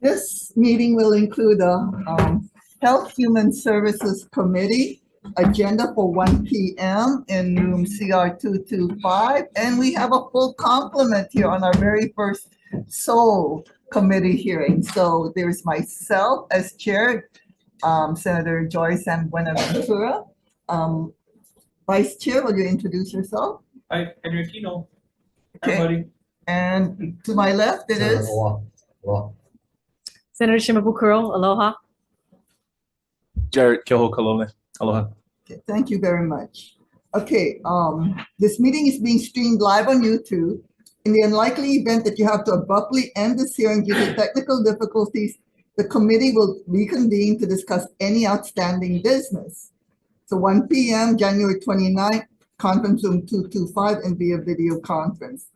This meeting will include a Health Human Services Committee agenda for 1 p.m. in room CR 225. And we have a full complement here on our very first SOUL committee hearing. So there's myself as chair, Senator Joyce and Buenaventura. Vice Chair, will you introduce yourself? Hi, Henry Aquino. Okay. Everybody. And to my left, it is Senator Shimabukuro, aloha. Jared Kyoho Kalole. Aloha. Okay, thank you very much. Okay, this meeting is being streamed live on YouTube. In the unlikely event that you have to abruptly end this hearing due to technical difficulties, the committee will reconvene to discuss any outstanding business. So 1 p.m., January 29th, conference room 225 and via video conference.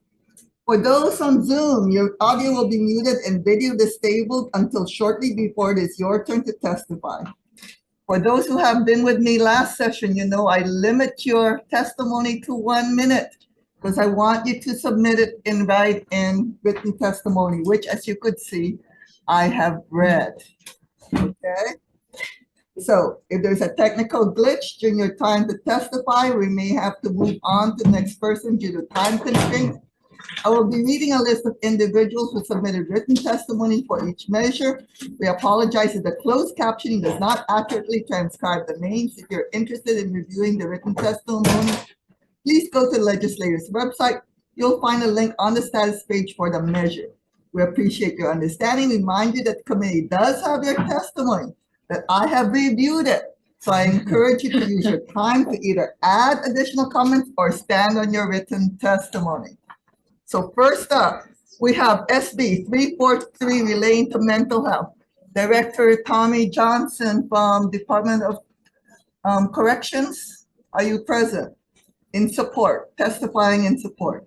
For those on Zoom, your audio will be muted and video disabled until shortly before it is your turn to testify. For those who have been with me last session, you know I limit your testimony to 1 minute because I want you to submit it in written testimony, which, as you could see, I have read. Okay? So if there's a technical glitch during your time to testify, we may have to move on to the next person due to time constraints. I will be reading a list of individuals who submitted written testimony for each measure. We apologize if the closed captioning does not accurately transcribe the names. If you're interested in reviewing the written testimony, please go to the legislator's website. You'll find a link on the status page for the measure. We appreciate your understanding. Remind you that the committee does have your testimony, that I have reviewed it. So I encourage you to use your time to either add additional comments or stand on your written testimony. So first up, we have SB 343 relating to mental health. Director Tommy Johnson from Department of Corrections, are you present? In support, testifying in support.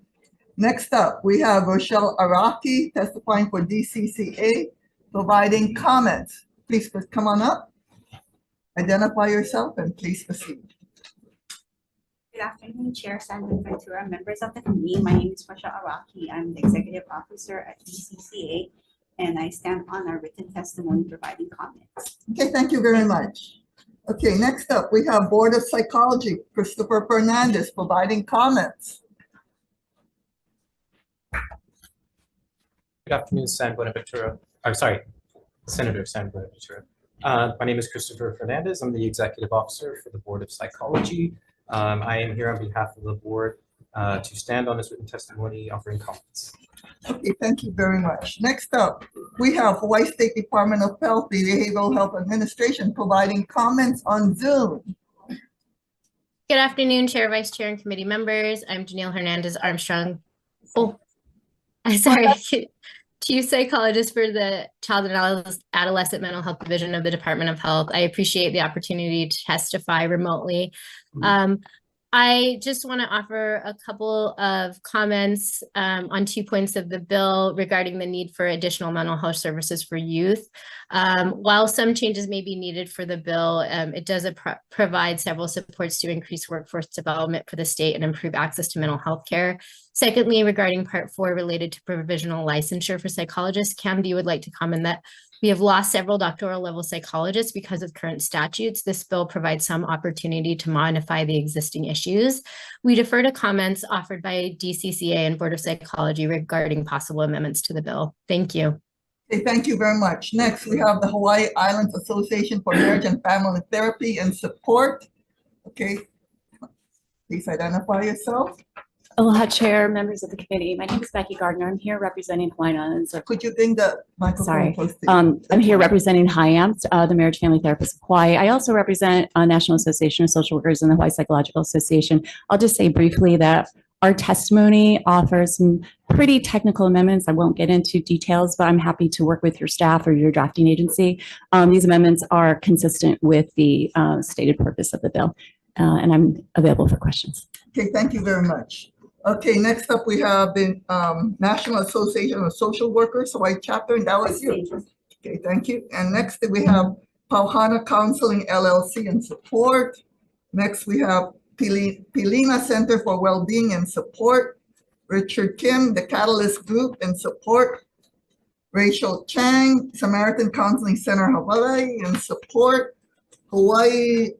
Next up, we have Rochelle Araki testifying for DCCA, providing comments. Please come on up, identify yourself, and please proceed. Good afternoon, Chair Sandra Ventura, members of the committee. My name is Rochelle Araki. I'm the Executive Officer at DCCA, and I stand on our written testimony providing comments. Okay, thank you very much. Okay, next up, we have Board of Psychology, Christopher Fernandez, providing comments. Good afternoon, San Buenaventura. I'm sorry, Senator San Buenaventura. My name is Christopher Fernandez. I'm the Executive Officer for the Board of Psychology. I am here on behalf of the board to stand on this written testimony offering comments. Okay, thank you very much. Next up, we have Hawaii State Department of Health, the Behavioral Health Administration, providing comments on Zoom. Good afternoon, Chair, Vice Chair, and committee members. I'm Janelle Hernandez Armstrong. Oh, I'm sorry. Chief Psychologist for the Child and Adolescent Mental Health Division of the Department of Health. I appreciate the opportunity to testify remotely. I just want to offer a couple of comments on 2 points of the bill regarding the need for additional mental health services for youth. While some changes may be needed for the bill, it does provide several supports to increase workforce development for the state and improve access to mental health care. Secondly, regarding Part 4 related to provisional licensure for psychologists, CAMD would like to comment that we have lost several doctoral level psychologists because of current statutes. This bill provides some opportunity to modify the existing issues. We defer to comments offered by DCCA and Board of Psychology regarding possible amendments to the bill. Thank you. Okay, thank you very much. Next, we have the Hawaii Islands Association for Marriage and Family Therapy and Support. Okay, please identify yourself. Aloha, Chair, members of the committee. My name is Becky Gardner. I'm here representing Hawaiian Islands. Could you bring the microphone close to you? I'm here representing HIAMS, the Marriage Family Therapists of Hawaii. I also represent National Association of Social Workers and the Hawaii Psychological Association. I'll just say briefly that our testimony offers some pretty technical amendments. I won't get into details, but I'm happy to work with your staff or your drafting agency. These amendments are consistent with the stated purpose of the bill, and I'm available for questions. Okay, thank you very much. Okay, next up we have the National Association of Social Workers, Hawaii chapter, and that was you. Okay, thank you. And next we have Pauhana Counseling LLC and support. Next we have Pilina Center for Wellbeing and Support. Richard Kim, the Catalyst Group and support. Rachel Chang, Samaritan Counseling Center, Hawaii, in support. Hawaii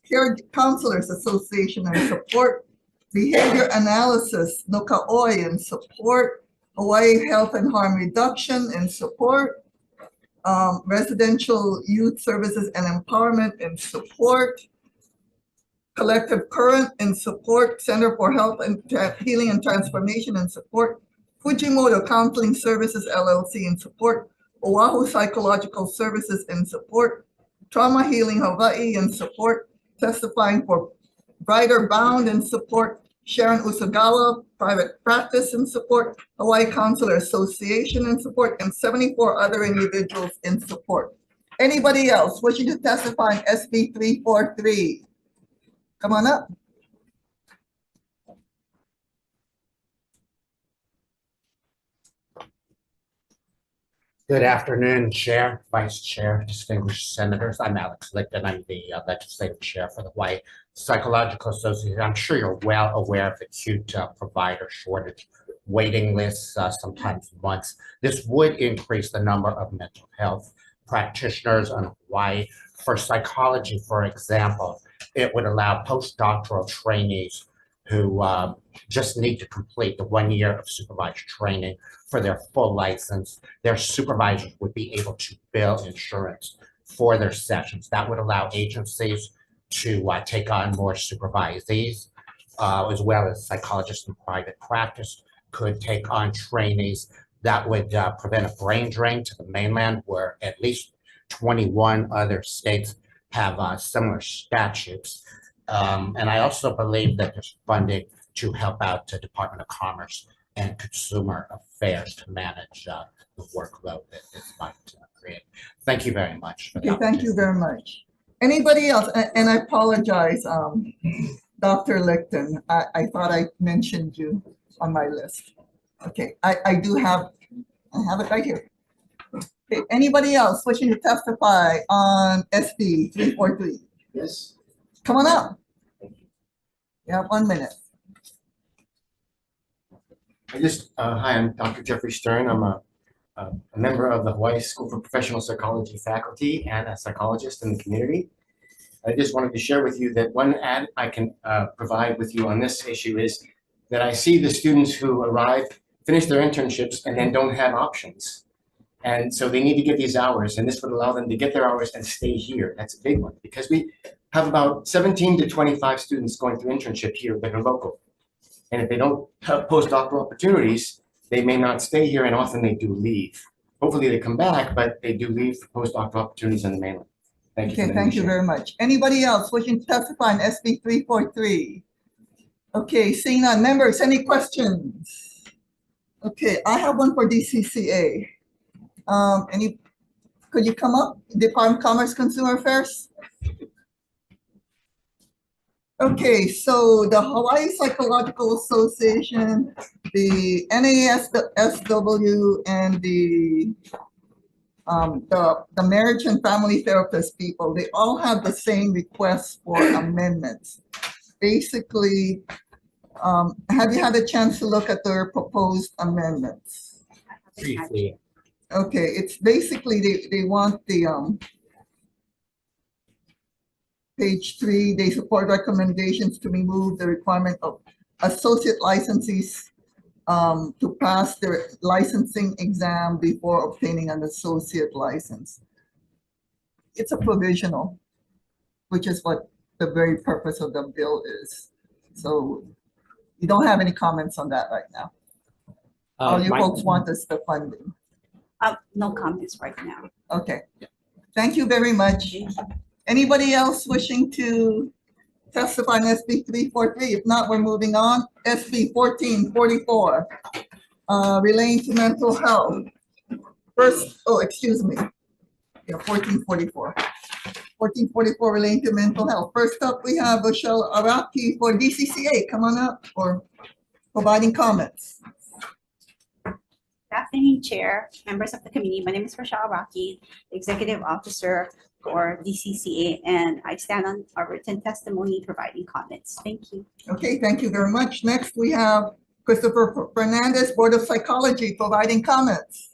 Care Counselors Association, in support. Behavior Analysis, Noka'oi, in support. Hawaii Health and Harm Reduction, in support. Residential Youth Services and Empowerment, in support. Collective Current, in support. Center for Health and Healing and Transformation, in support. Fujimoto Counseling Services LLC, in support. Oahu Psychological Services, in support. Trauma Healing Hawaii, in support. Testifying for Brighter Bound, in support. Sharon Usagawa Private Practice, in support. Hawaii Counselor Association, in support, and 74 other individuals in support. Anybody else wishing to testify on SB 343? Come on up. Good afternoon, Chair, Vice Chair, distinguished senators. I'm Alex Licton. I'm the legislative chair for the Hawaii Psychological Association. I'm sure you're well aware of acute provider shortage, waiting lists, sometimes months. This would increase the number of mental health practitioners in Hawaii. For psychology, for example, it would allow postdoctoral trainees who just need to complete the 1 year of supervised training for their full license. Their supervisors would be able to bill insurance for their sessions. That would allow agencies to take on more supervisees, as well as psychologists in private practice could take on trainees. That would prevent a brain drain to the mainland, where at least 21 other states have similar statutes. And I also believe that there's funding to help out the Department of Commerce and Consumer Affairs to manage the workload that this might create. Thank you very much. Okay, thank you very much. Anybody else? And I apologize, Dr. Licton. I thought I mentioned you on my list. Okay, I have it right here. Okay, anybody else wishing to testify on SB 343? Yes. Come on up. You have 1 minute. Hi, I'm Dr. Jeffrey Stern. I'm a member of the Hawaii School for Professional Psychology faculty and a psychologist in the community. I just wanted to share with you that one ad I can provide with you on this issue is that I see the students who arrive, finish their internships, and then don't have options. And so they need to get these hours, and this would allow them to get their hours and stay here. That's a big one, because we have about 17 to 25 students going through internship here that are local. And if they don't have postdoctoral opportunities, they may not stay here, and often they do leave. Hopefully they come back, but they do leave for postdoctoral opportunities on the mainland. Thank you. Okay, thank you very much. Anybody else wishing to testify on SB 343? Okay, seeing none. Members, any questions? Okay, I have one for DCCA. Could you come up? Department of Commerce, Consumer Affairs? Okay, so the Hawaii Psychological Association, the NASW, and the Marriage and Family Therapist people, they all have the same requests for amendments. Basically, have you had a chance to look at their proposed amendments? Briefly. Okay, it's basically they want the page 3, they support recommendations to remove the requirement of associate licensees to pass their licensing exam before obtaining an associate license. It's a provisional, which is what the very purpose of the bill is. So you don't have any comments on that right now. All you folks want is the funding. No comments right now. Okay, thank you very much. Anybody else wishing to testify on SB 343? If not, we're moving on. SB 1444, relating to mental health. First, oh, excuse me. Yeah, 1444. 1444 relating to mental health. First up, we have Rochelle Araki for DCCA. Come on up for providing comments. Good afternoon, Chair, members of the committee. My name is Rochelle Araki, Executive Officer for DCCA, and I stand on our written testimony providing comments. Thank you. Okay, thank you very much. Next, we have Christopher Fernandez, Board of Psychology, providing comments.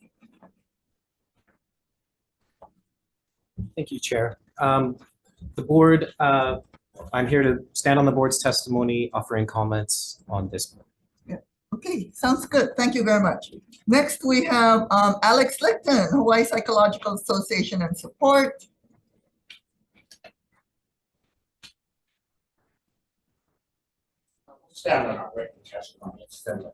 Thank you, Chair. The board, I'm here to stand on the board's testimony, offering comments on this. Okay, sounds good. Thank you very much. Next, we have Alex Licton, Hawaii Psychological Association and Support. Stand on our written testimony. It's similar.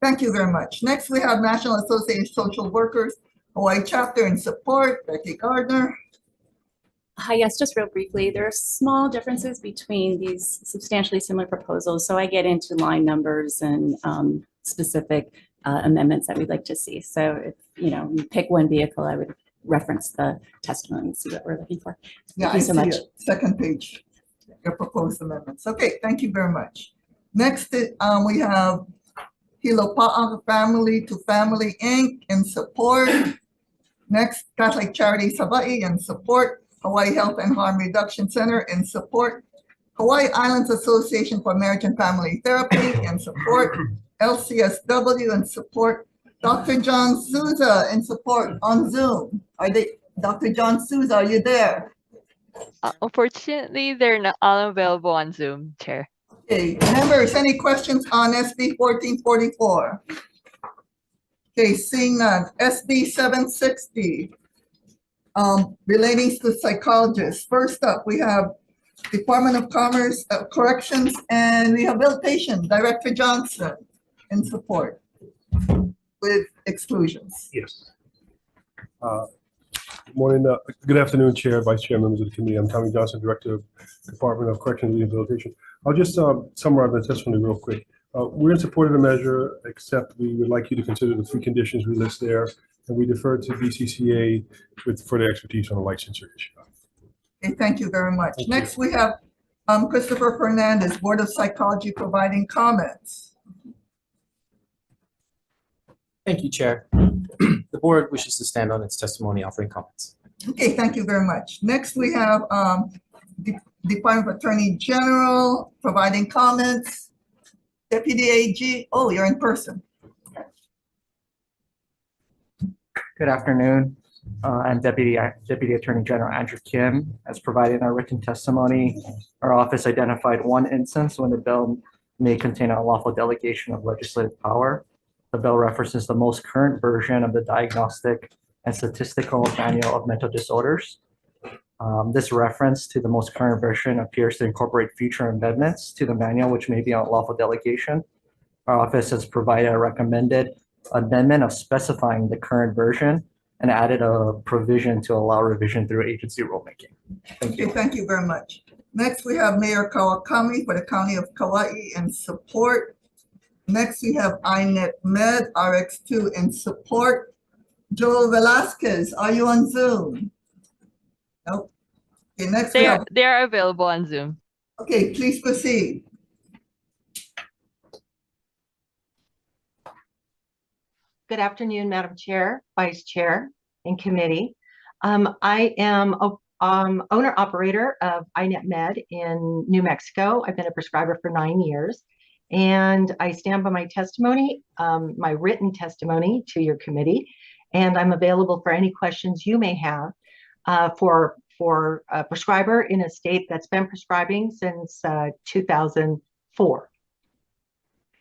Thank you very much. Next, we have National Association of Social Workers, Hawaii Chapter and Support, Becky Gardner. Hi, yes, just real briefly, there are small differences between these substantially similar proposals. So I get into line numbers and specific amendments that we'd like to see. So if you pick one vehicle, I would reference the testimony and see what we're looking for. Yeah, Thank you so much. Second page, your proposed amendments. Okay, thank you very much. Next, we have Hilopa'a Family to Family Inc. in support. Next, Catholic Charities Hawaii in support. Hawaii Health and Harm Reduction Center in support. Hawaii Islands Association for Marriage and Family Therapy in support. LCSW in support. Dr. John Souza in support on Zoom. Dr. John Souza, are you there? Unfortunately, they're not unavailable on Zoom, Chair. Okay, members, any questions on SB 1444? Okay, seeing none. SB 760, relating to psychologists. First up, we have Department of Commerce, Corrections and Rehabilitation, Director Johnson in support with exclusions. Yes. Good morning, good afternoon, Chair, Vice Chair, members of the committee. I'm Tommy Johnson, Director of Department of Corrections and Rehabilitation. I'll just summarize the testimony real quick. We're in support of the measure, except we would like you to consider the 3 conditions we list there, and we defer to BCCA with further expertise on the licensure issue. Okay, thank you very much. Next, we have Christopher Fernandez, Board of Psychology, providing comments. Thank you, Chair. The board wishes to stand on its testimony, offering comments. Okay, thank you very much. Next, we have Department of Attorney General providing comments. Deputy AG, oh, you're in person. Good afternoon. I'm Deputy Attorney General Andrew Kim. As provided in our written testimony, our office identified one instance when the bill may contain an unlawful delegation of legislative power. The bill references the most current version of the Diagnostic and Statistical Manual of Mental Disorders. This reference to the most current version appears to incorporate future amendments to the manual, which may be an unlawful delegation. Our office has provided a recommended amendment of specifying the current version and added a provision to allow revision through agency rulemaking. Thank you. Okay, thank you very much. Next, we have Mayor Kawakami for the County of Kauai in support. Next, we have INET Med RX2 in support. Joel Velasquez, are you on Zoom? Nope. Okay, next we have, They are available on Zoom. okay, please proceed. Good afternoon, Madam Chair, Vice Chair, and Committee. I am owner-operator of INET Med in New Mexico. I've been a prescriber for 9 years, and I stand by my testimony, my written testimony to your committee, and I'm available for any questions you may have for a prescriber in a state that's been prescribing since 2004.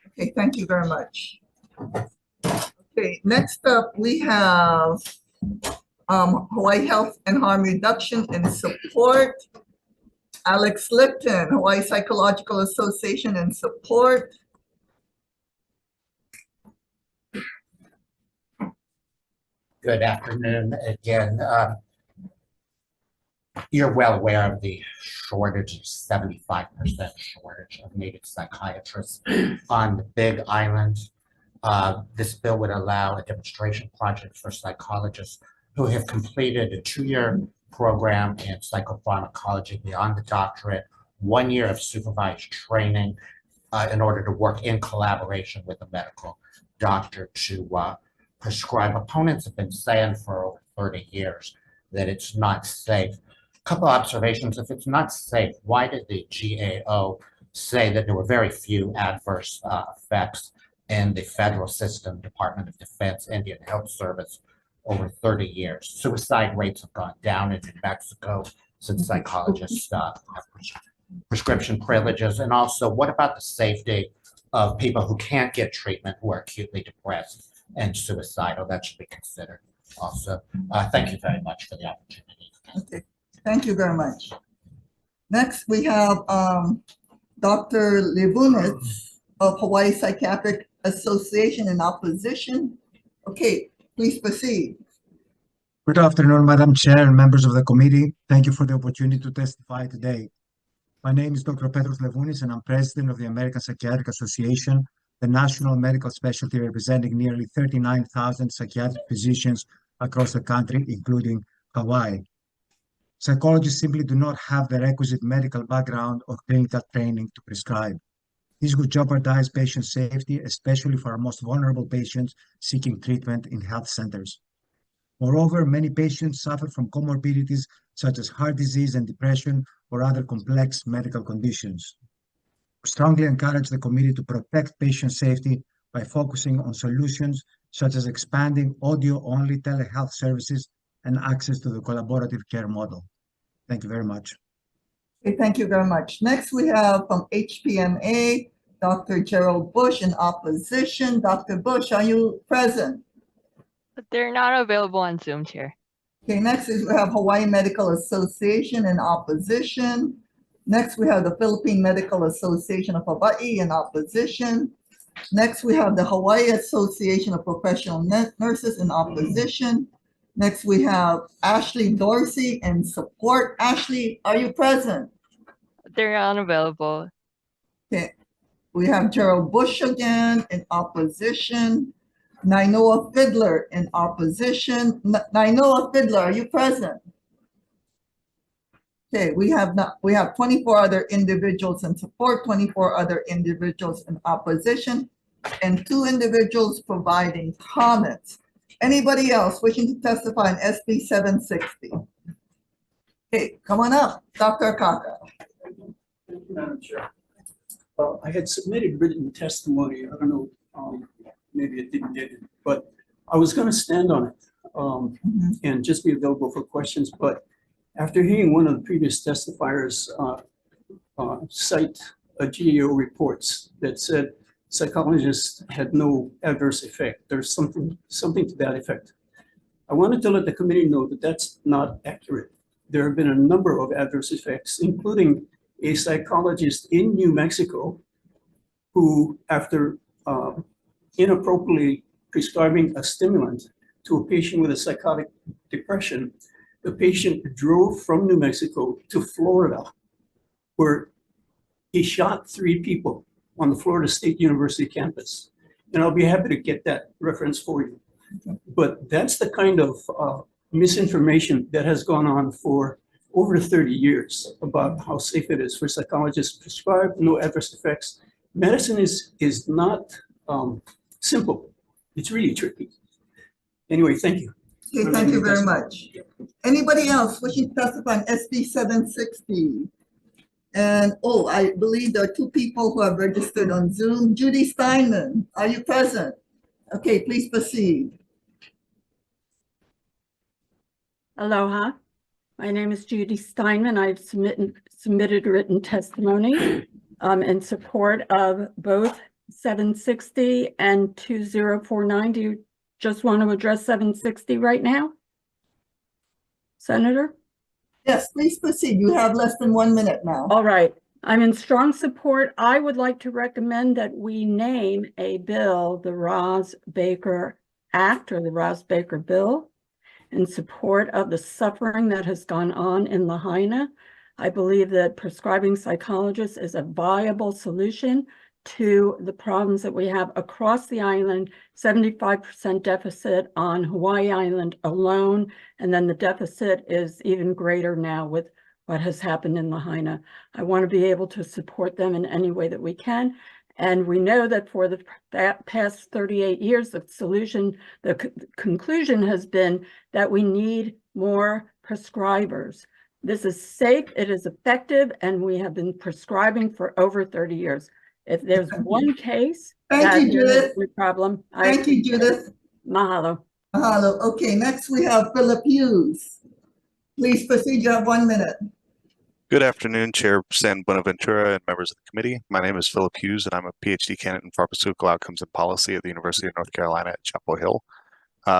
Okay, thank you very much. Okay, next up, we have Hawaii Health and Harm Reduction in support. Alex Lipton, Hawaii Psychological Association in support. Good afternoon again. You're well aware of the shortage, 75% shortage of native psychiatrists on the Big Island. This bill would allow a demonstration project for psychologists who have completed a 2-year program in psychopharmacology beyond the doctorate, 1 year of supervised training in order to work in collaboration with a medical doctor to prescribe. Opponents have been saying for over 30 years that it's not safe. A couple observations. If it's not safe, why did the GAO say that there were very few adverse effects in the federal system, Department of Defense, Indian Health Service, over 30 years. Suicide rates have gone down in New Mexico since psychologists have prescription privileges. And also, what about the safety of people who can't get treatment, who are acutely depressed and suicidal? That should be considered also. Thank you very much for the opportunity. Okay, thank you very much. Next, we have Dr. Levunis of Hawaii Psychiatric Association in opposition. Okay, please proceed. Good afternoon, Madam Chair and members of the committee. Thank you for the opportunity to testify today. My name is Dr. Petros Levunis, and I'm president of the American Psychiatric Association, the national medical specialty representing nearly 39,000 psychiatric physicians across the country, including Hawaii. Psychologists simply do not have the requisite medical background or clinical training to prescribe. This would jeopardize patient safety, especially for our most vulnerable patients seeking treatment in health centers. Moreover, many patients suffer from comorbidities such as heart disease and depression or other complex medical conditions. We strongly encourage the committee to protect patient safety by focusing on solutions such as expanding audio-only telehealth services and access to the collaborative care model. Thank you very much. Okay, thank you very much. Next, we have from HPMA, Dr. Gerald Bush in opposition. Dr. Bush, are you present? They're not available on Zoom, Chair. Okay, next is we have Hawaii Medical Association in opposition. Next, we have the Philippine Medical Association of Hawaii in opposition. Next, we have the Hawaii Association of Professional Nurses in opposition. Next, we have Ashley Dorsey in support. Ashley, are you present? They're unavailable. Okay, we have Gerald Bush again in opposition. Nainoa Fiddler in opposition. Nainoa Fiddler, are you present? Okay, we have 24 other individuals in support, 24 other individuals in opposition, and 2 individuals providing comments. Anybody else wishing to testify on SB 760? Okay, come on up, Dr. Akaka. Thank you, Madam Chair. I had submitted written testimony. I don't know, maybe it didn't get it, but I was going to stand on it and just be available for questions. But after hearing one of the previous testifiers cite a GAO reports that said psychologists had no adverse effect, there's something to that effect. I wanted to let the committee know that that's not accurate. There have been a number of adverse effects, including a psychologist in New Mexico who, after inappropriately prescribing a stimulant to a patient with a psychotic depression, the patient drove from New Mexico to Florida, where he shot 3 people on the Florida State University campus. And I'll be happy to get that reference for you. But that's the kind of misinformation that has gone on for over 30 years about how safe it is for psychologists to prescribe, no adverse effects. Medicine is not simple. It's really tricky. Anyway, thank you. Okay, thank you very much. Anybody else wishing to testify on SB 760? And I believe there are 2 people who have registered on Zoom. Judy Steinman, are you present? Okay, please proceed. Aloha. My name is Judy Steinman. I've submitted written testimony in support of both 760 and 2049. Do you just want to address 760 right now, Senator? Yes, please proceed. You have less than 1 minute now. All right. I'm in strong support. I would like to recommend that we name a bill the Ross-Baker Act or the Ross-Baker Bill in support of the suffering that has gone on in Lahaina. I believe that prescribing psychologists is a viable solution to the problems that we have across the island, 75% deficit on Hawaii Island alone, and then the deficit is even greater now with what has happened in Lahaina. I want to be able to support them in any way that we can. And we know that for the past 38 years, the conclusion has been that we need more prescribers. This is safe, it is effective, and we have been prescribing for over 30 years. If there's one case Thank you, Judith. The problem. Thank you, Judith. Mahalo. Mahalo. Okay, next we have Philip Hughes. Please proceed, you have 1 minute. Good afternoon, Chair San Buenaventura and members of the committee. My name is Philip Hughes, and I'm a PhD candidate in pharmaceutical outcomes and policy at the University of North Carolina at Chapel Hill.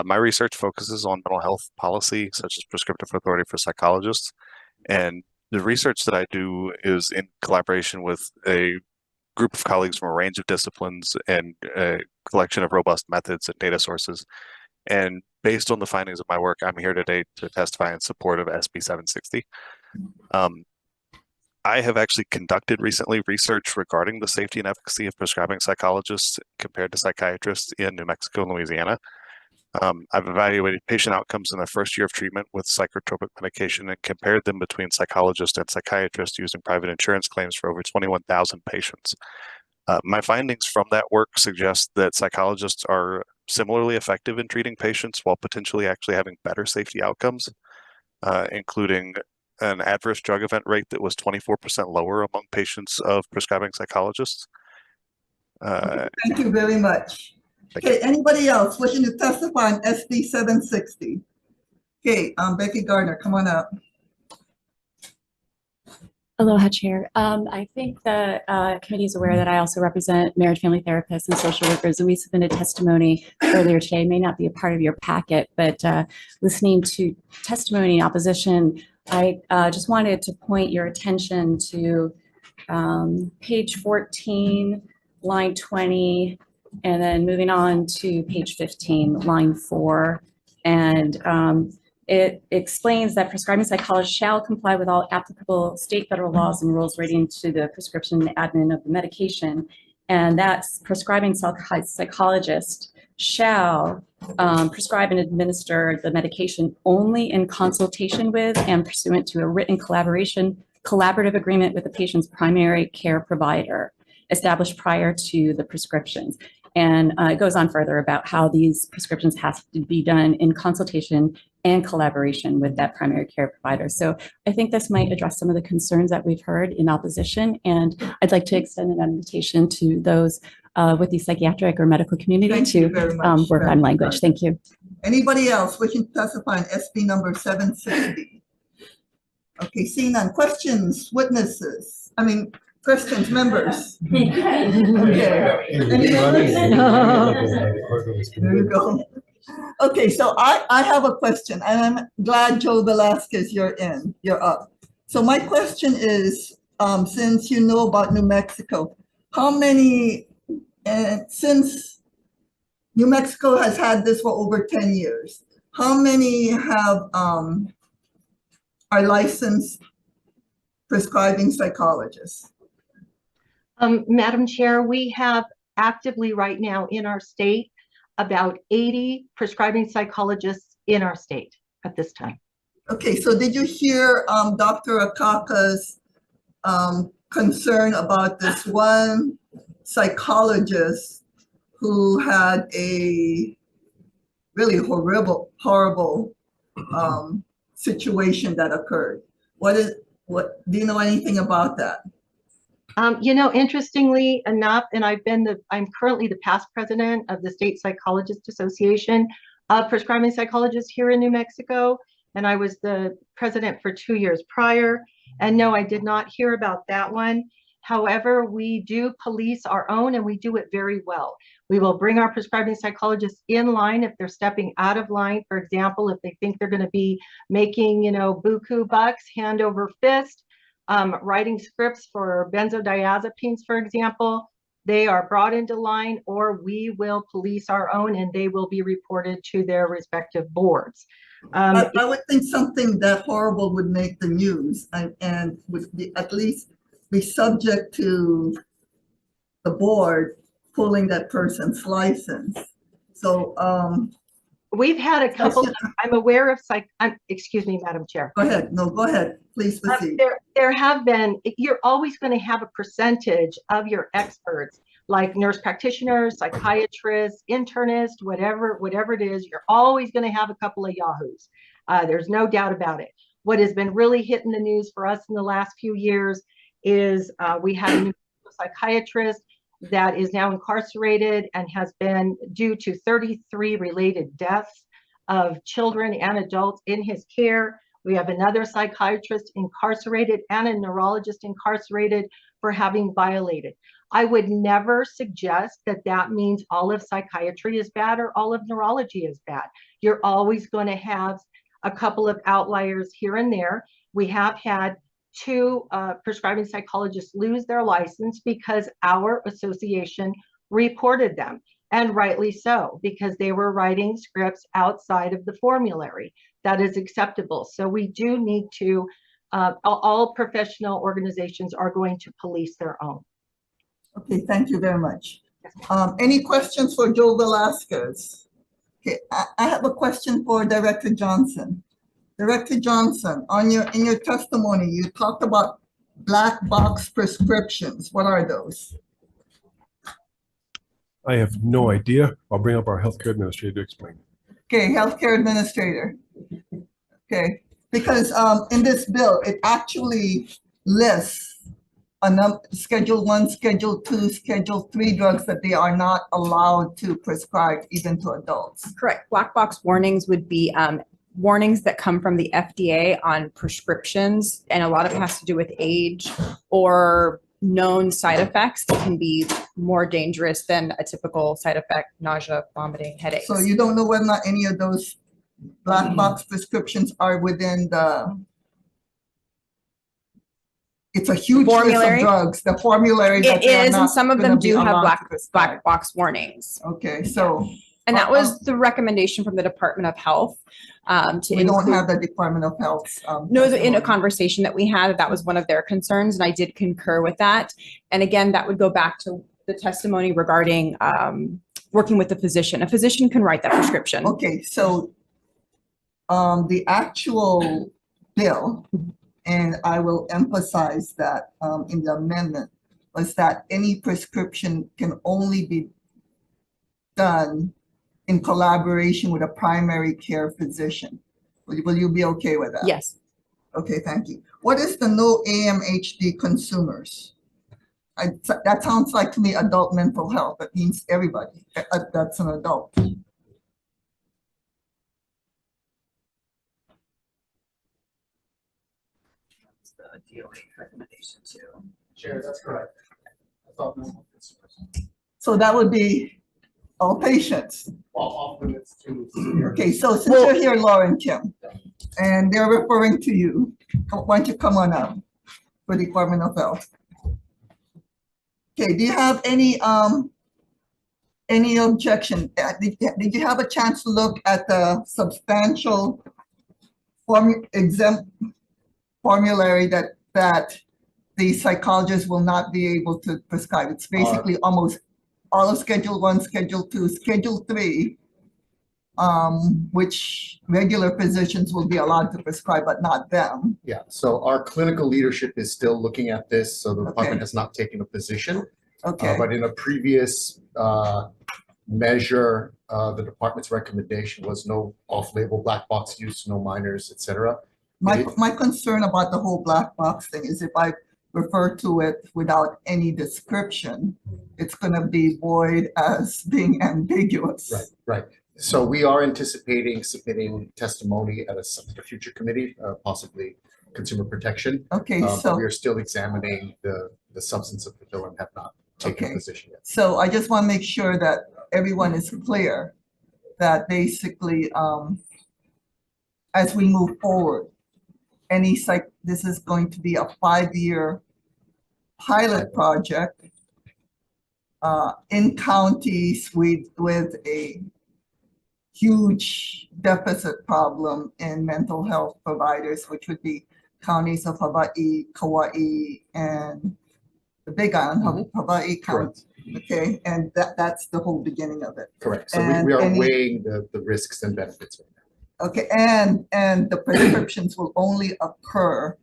My research focuses on mental health policy, such as prescriptive authority for psychologists. And the research that I do is in collaboration with a group of colleagues from a range of disciplines and a collection of robust methods and data sources. And based on the findings of my work, I'm here today to testify in support of SB 760. I have actually conducted recently research regarding the safety and efficacy of prescribing psychologists compared to psychiatrists in New Mexico and Louisiana. I've evaluated patient outcomes in their first year of treatment with psychotropic medication and compared them between psychologists and psychiatrists using private insurance claims for over 21,000 patients. My findings from that work suggest that psychologists are similarly effective in treating patients while potentially actually having better safety outcomes, including an adverse drug event rate that was 24% lower among patients of prescribing psychologists. Thank you very much. Okay, anybody else wishing to testify on SB 760? Okay, Becky Gardner, come on up. Aloha, Chair. I think the committee is aware that I also represent marriage family therapists and social workers, and we submitted testimony earlier today. It may not be a part of your packet, but listening to testimony in opposition, I just wanted to point your attention to page 14, line 20, and then moving on to page 15, line 4. And it explains that prescribing psychologists shall comply with all applicable state, federal laws and rules relating to the prescription and admin of the medication. And that's prescribing psychologist shall prescribe and administer the medication only in consultation with and pursuant to a written collaborative agreement with the patient's primary care provider established prior to the prescriptions. And it goes on further about how these prescriptions have to be done in consultation and collaboration with that primary care provider. So I think this might address some of the concerns that we've heard in opposition. And I'd like to extend an invitation to those with the psychiatric or medical community to work on language. Thank you. Anybody else wishing to testify on SB number 760? Okay, seeing none. Questions, witnesses? Questions, members? Okay. Anybody? There you go. Okay, so I have a question, and I'm glad, Joe Velasquez, you're up. So my question is, since you know about New Mexico, how many, since New Mexico has had this for over 10 years, how many have are licensed prescribing psychologists? Madam Chair, we have actively right now in our state about 80 prescribing psychologists in our state at this time. Okay, so did you hear Dr. Akaka's concern about this one psychologist who had a really horrible situation that occurred? Do you know anything about that? Interestingly enough, and I'm currently the past president of the State Psychologist Association of Prescribing Psychologists here in New Mexico, and I was the president for 2 years prior. And no, I did not hear about that one. However, we do police our own, and we do it very well. We will bring our prescribing psychologists in line if they're stepping out of line. For example, if they think they're going to be making, buku bucks, hand over fist, writing scripts for benzodiazepines, for example, they are brought into line, or we will police our own and they will be reported to their respective boards. I would think something that horrible would make the news and would at least be subject to the board pulling that person's license. So we've had a couple. I'm aware of excuse me, Madam Chair. Go ahead. No, go ahead. Please proceed. There have been. You're always going to have a percentage of your experts, like nurse practitioners, psychiatrists, internists, whatever it is. You're always going to have a couple of yahoos. There's no doubt about it. What has been really hitting the news for us in the last few years is we had a new psychiatrist that is now incarcerated and has been due to 33 related deaths of children and adults in his care. We have another psychiatrist incarcerated and a neurologist incarcerated for having violated. I would never suggest that that means all of psychiatry is bad or all of neurology is bad. You're always going to have a couple of outliers here and there. We have had 2 prescribing psychologists lose their license because our association reported them, and rightly so, because they were writing scripts outside of the formulary. That is acceptable. So we do need to, all professional organizations are going to police their own. Okay, thank you very much. Any questions for Joe Velasquez? Okay, I have a question for Director Johnson. Director Johnson, in your testimony, you talked about black box prescriptions. What are those? I have no idea. I'll bring up our healthcare administrator to explain. Okay, healthcare administrator. Okay, because in this bill, it actually lists Schedule 1, Schedule 2, Schedule 3 drugs that they are not allowed to prescribe even to adults. Correct. Black box warnings would be warnings that come from the FDA on prescriptions, and a lot of it has to do with age or known side effects that can be more dangerous than a typical side effect: nausea, vomiting, headaches. So you don't know whether or not any of those black box prescriptions are within the, it's a huge Formulary? list of drugs, the formulary that It they are is, and not some of gonna them be do have allowed black to prescribe. box warnings. Okay, so. And that was the recommendation from the Department of Health. We don't have the Department of Health. No, in a conversation that we had, that was one of their concerns, and I did concur with that. And again, that would go back to the testimony regarding working with the physician. A physician can write that prescription. Okay, so the actual bill, and I will emphasize that in the amendment, was that any prescription can only be done in collaboration with a primary care physician. Will you be okay with that? Yes. Okay, thank you. What is the no AMHD consumers? That sounds like to me adult mental health. That means everybody that's an adult. The DOA recommendation too. Chair, that's correct. I thought no. So that would be all patients. Off limits to. Okay, so since you're here, Lauren Kim, and they're referring to you, why don't you come on up for the Department of Health? Okay, do you have any objection? Did you have a chance to look at the substantial exempt formulary that the psychologist will not be able to prescribe? It's basically almost all of Schedule 1, Schedule 2, Schedule 3, which regular physicians will be allowed to prescribe, but not them. Yeah, so our clinical leadership is still looking at this, so the department has not taken a position. Okay. But in a previous measure, the department's recommendation was no off-label black box use, no minors, et cetera. My concern about the whole black box thing is if I refer to it without any description, it's going to be void as being ambiguous. Right, right. So we are anticipating submitting testimony at a future committee, possibly consumer protection. Okay, but so we are still examining the substance of the bill and have not taken a position yet. So I just want to make sure that everyone is clear that basically, as we move forward, this is going to be a 5-year pilot project in counties with a huge deficit problem in mental health providers, which would be counties of Hawaii, Kauai, and the Big Island, Hawaii County. Okay, and that's the whole beginning of it. Correct. So we are weighing the risks and benefits. Okay, and the prescriptions will only occur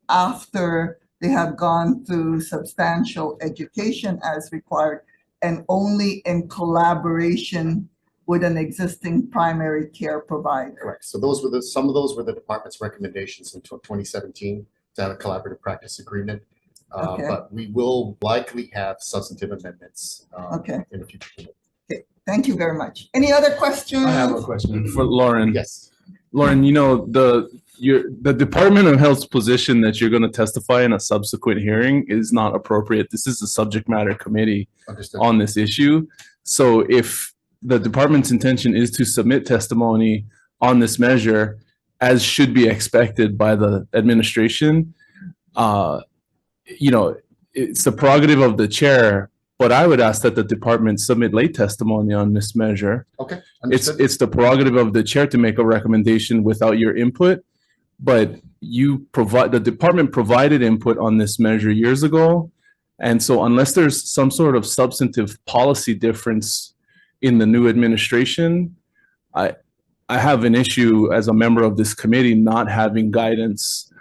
after they have gone through substantial education as required, and only in collaboration with an existing primary care provider. Correct. So those were some of those were the department's recommendations in 2017 to have a collaborative practice agreement. But we will likely have substantive amendments in the future. Okay, thank you very much. Any other questions? I have a question for Lauren. Yes. Lauren, you know, the Department of Health's position that you're going to testify in a subsequent hearing is not appropriate. This is a subject matter committee Understood. on this issue. So if the department's intention is to submit testimony on this measure, as should be expected by the administration, you know, it's the prerogative of the chair, but I would ask that the department submit late testimony on this measure. Okay. Understood. It's the prerogative of the chair to make a recommendation without your input, but the department provided input on this measure years ago. And so unless there's some sort of substantive policy difference in the new administration, I have an issue as a member of this committee not having guidance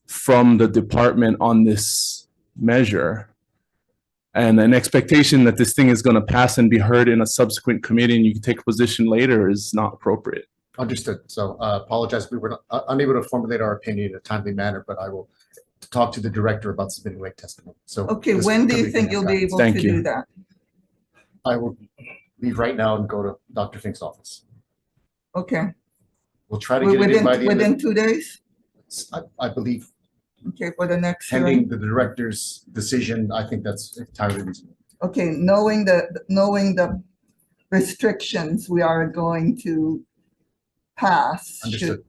from the department on this measure. And an expectation that this thing is going to pass and be heard in a subsequent committee and you can take a position later is not appropriate. Understood. So apologize, we were unable to formulate our opinion in a timely manner, but I will talk to the director about submitting late testimony. So Okay, when do you think you'll be able to do that? I will leave right now and go to Dr. Fink's office. Okay, We'll try to get it in by the end within of, 2 days? I believe, Okay, for the next pending hearing? the director's decision, I think that's entirely reasonable. Okay, knowing the restrictions we are going to pass. Understood.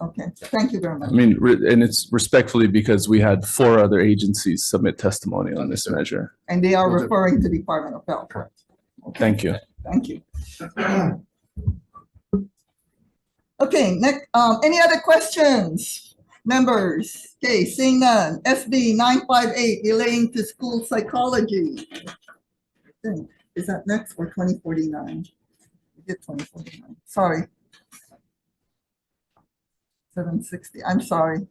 Okay, thank you very much. I mean, and it's respectfully because we had 4 other agencies submit testimony on this measure. And they are Will do. referring to Department of Health. Correct. Thank you. Thank you. Okay, next, any other questions, members? Okay, seeing none. SB 958 relating to school psychology. Is that next or 2049? We did 2049. Sorry. 760. I'm sorry.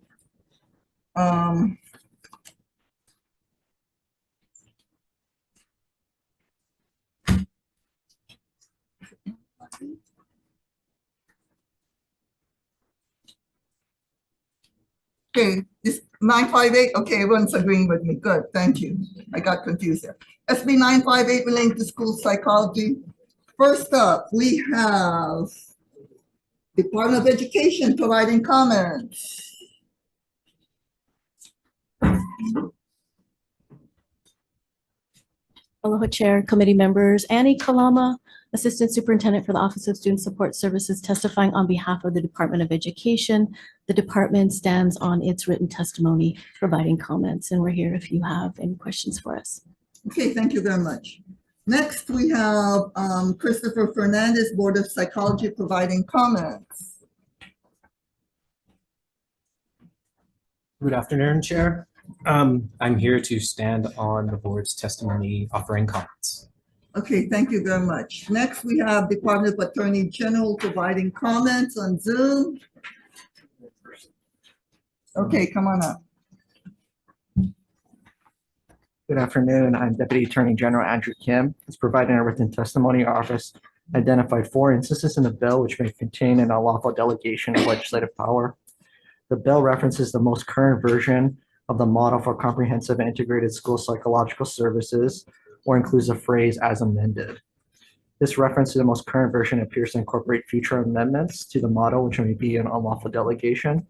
Okay, this 958, okay, everyone's agreeing with me. Good, thank you. I got confused there. SB 958 relating to school psychology. First up, we have Department of Education providing comments. Aloha Chair, committee members, Annie Kalama, Assistant Superintendent for the Office of Student Support Services, testifying on behalf of the Department of Education. The department stands on its written testimony, providing comments, and we're here if you have any questions for us. Okay, thank you very much. Next, we have Christopher Fernandez, Board of Psychology, providing comments. Good afternoon, Chair. I'm here to stand on the board's testimony offering comments. Okay, thank you very much. Next, we have Department of Attorney General providing comments on Zoom. Okay, come on up. Good afternoon. I'm Deputy Attorney General Andrew Kim. As provided in a written testimony, our office identified 4 instances in the bill which may contain an unlawful delegation of legislative power. The bill references the most current version of the model for comprehensive and integrated school psychological services, or includes a phrase "as amended." This reference to the most current version appears to incorporate future amendments to the model, which may be an unlawful delegation.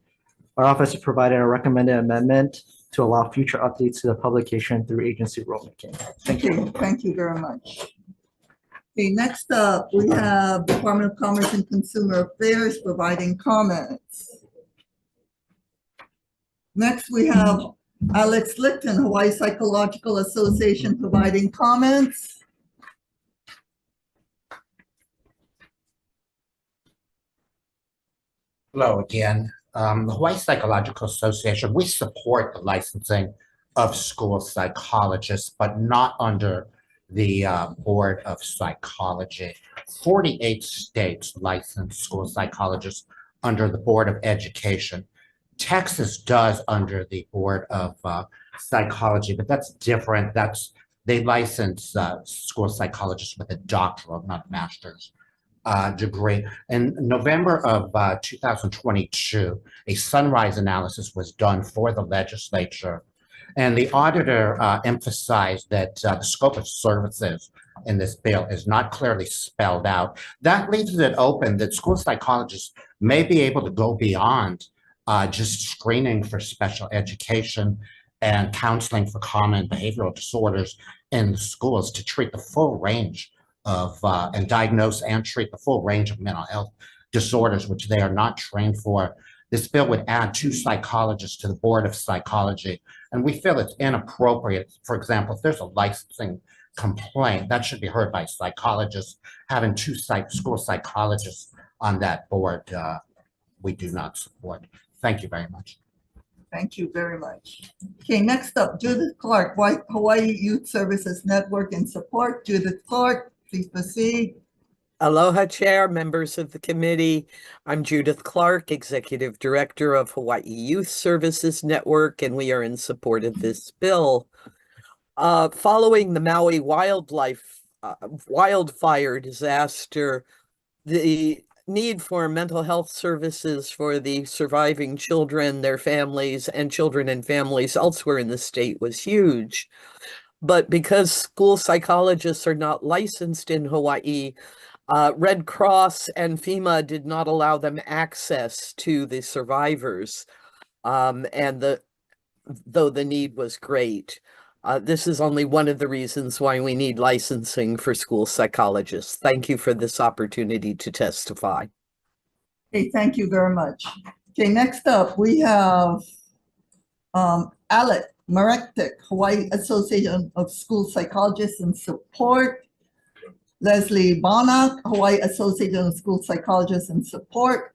Our office has provided a recommended amendment to allow future updates to the publication through agency rulemaking. Thank you. Okay, thank you very much. Okay, next up, we have Department of Commerce and Consumer Affairs providing comments. Next, we have Alex Lichten, Hawaii Psychological Association, providing comments. Hello again. The Hawaii Psychological Association, we support the licensing of school psychologists, but not under the Board of Psychology. 48 states license school psychologists under the Board of Education. Texas does under the Board of Psychology, but that's different. They license school psychologists with a doctoral, not master's degree. In November of 2022, a sunrise analysis was done for the legislature, and the auditor emphasized that the scope of services in this bill is not clearly spelled out. That leaves it open that school psychologists may be able to go beyond just screening for special education and counseling for common behavioral disorders in the schools to treat the full range of and diagnose and treat the full range of mental health disorders, which they are not trained for. This bill would add 2 psychologists to the Board of Psychology, and we feel it's inappropriate. For example, if there's a licensing complaint, that should be heard by psychologists. Having 2 school psychologists on that board, we do not support. Thank you very much. Thank you very much. Okay, next up, Judith Clark, Hawaii Youth Services Network and Support. Judith Clark, please proceed. Aloha, Chair, members of the committee. I'm Judith Clark, Executive Director of Hawaii Youth Services Network, and we are in support of this bill. Following the Maui wildfire disaster, the need for mental health services for the surviving children, their families, and children and families elsewhere in the state was huge. But because school psychologists are not licensed in Hawaii, Red Cross and FEMA did not allow them access to the survivors, though the need was great. This is only one of the reasons why we need licensing for school psychologists. Thank you for this opportunity to testify. Okay, thank you very much. Okay, next up, we have Alec Marektik, Hawaii Association of School Psychologists and Support. Leslie Bonack, Hawaii Association of School Psychologists and Support.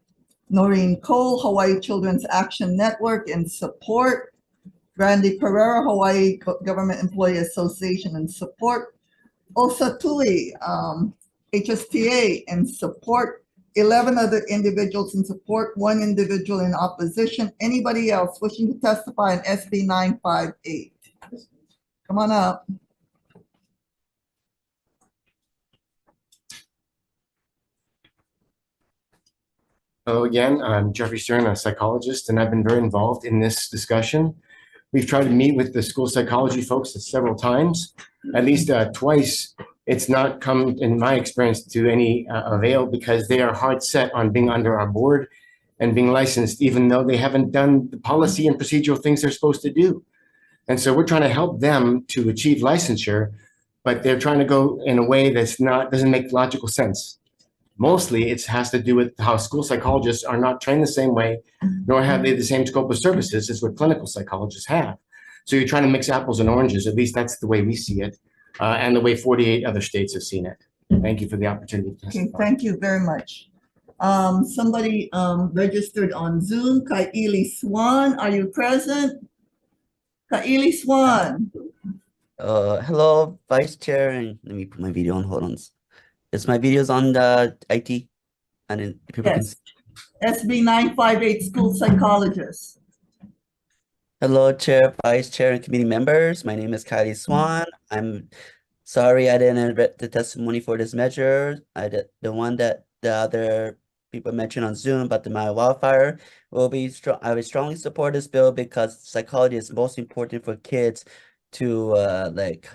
Noreen Cole, Hawaii Children's Action Network and Support. Randy Pereira, Hawaii Government Employee Association and Support. Osa Tui, HSTA and Support. 11 other individuals in support, 1 individual in opposition. Anybody else wishing to testify on SB 958? Come on up. Hello again, I'm Jeffrey Stern, a psychologist, and I've been very involved in this discussion. We've tried to meet with the school psychology folks several times, at least twice. It's not come, in my experience, to any avail because they are hard set on being under our board and being licensed, even though they haven't done the policy and procedural things they're supposed to do. And so we're trying to help them to achieve licensure, but they're trying to go in a way that's doesn't make logical sense. Mostly it has to do with how school psychologists are not trained the same way, nor have they the same scope of services as what clinical psychologists have. So you're trying to mix apples and oranges, at least that's the way we see it, and the way 48 other states have seen it. Thank you for the opportunity to testify. Okay, thank you very much. Somebody registered on Zoom, Kaili Swan, are you present? Kaili Swan. Hello, Vice Chair, and let me put my video on, hold on. Is my videos on the IT? And then people can Yes. SB 958 school psychologist. Hello, Chair, Vice Chair, and committee members. My name is Kylie Swan. I'm sorry I didn't read the testimony for this measure. I did the one that the other people mentioned on Zoom about the Maui wildfire. I would strongly support this bill because psychology is most important for kids to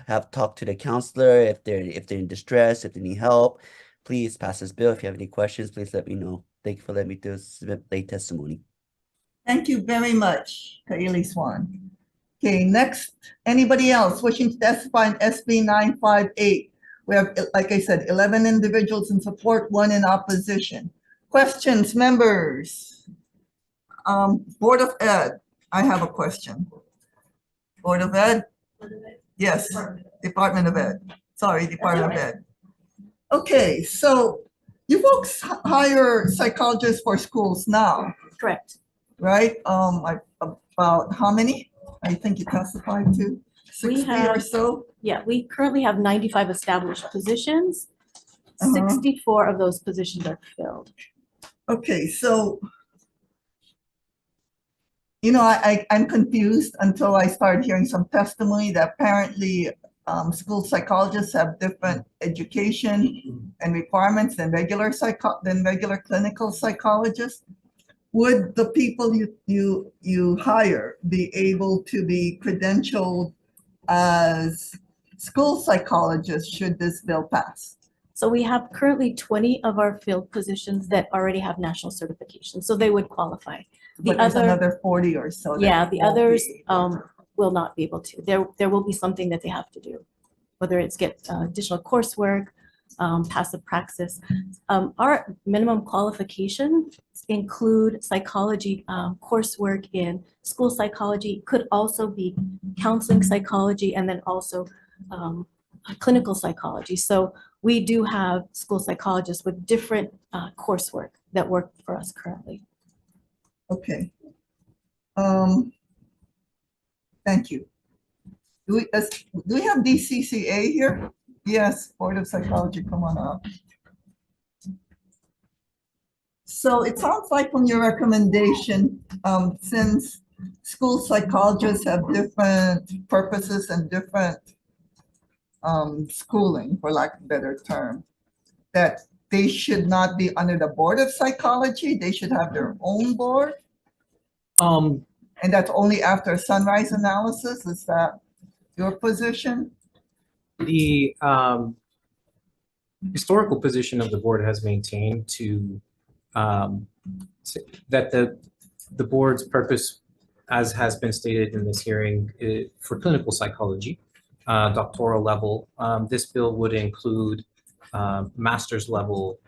have talk to the counselor if they're in distress, if they need help. Please pass this bill. If you have any questions, please let me know. Thank you for letting me submit late testimony. Thank you very much, Kaili Swan. Okay, next, anybody else wishing to testify on SB 958? We have, like I said, 11 individuals in support, 1 in opposition. Questions, members? Board of Ed, I have a question. Board of Ed? Yes, Department of Ed. Sorry, Department of Ed. Okay, so you folks hire psychologists for schools now? Correct. Right? About how many? I think you testified to 60 or so? Yeah, we currently have 95 established positions. Uh-huh. 64 of those positions are filled. Okay, so, you know, I'm confused until I started hearing some testimony that apparently school psychologists have different education and requirements than regular clinical psychologists. Would the people you hire be able to be credentialed as school psychologists should this bill pass? So we have currently 20 of our field positions that already have national certification, so they would qualify. The But there's other, another 40 or so. that yeah, the won't be others able to. will not be able to. There will be something that they have to do, whether it's get additional coursework, passive praxis. Our minimum qualifications include psychology coursework in school psychology, could also be counseling psychology, and then also clinical psychology. So we do have school psychologists with different coursework that work for us currently. Okay. Thank you. Do we have DCCA here? Yes, Board of Psychology, come on up. So it sounds like from your recommendation, since school psychologists have different purposes and different schooling, for lack of a better term, that they should not be under the Board of Psychology, they should have their own board? And that's only after sunrise analysis, is that your position? The historical position of the board has maintained to that the board's purpose, as has been stated in this hearing, for clinical psychology, doctoral level. This bill would include master's level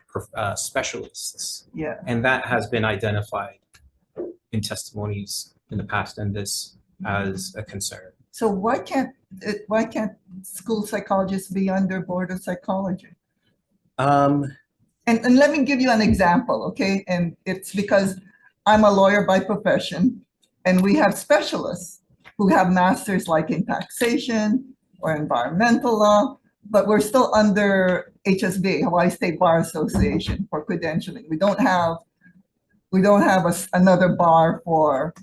specialists. Yeah. And that has been identified in testimonies in the past, and this as a concern. So why can't school psychologists be under Board of Psychology? And let me give you an example, okay? And it's because I'm a lawyer by profession, and we have specialists who have masters like in taxation or environmental law, but we're still under HSBA, Hawaii State Bar Association, for credentialing. We don't have another bar for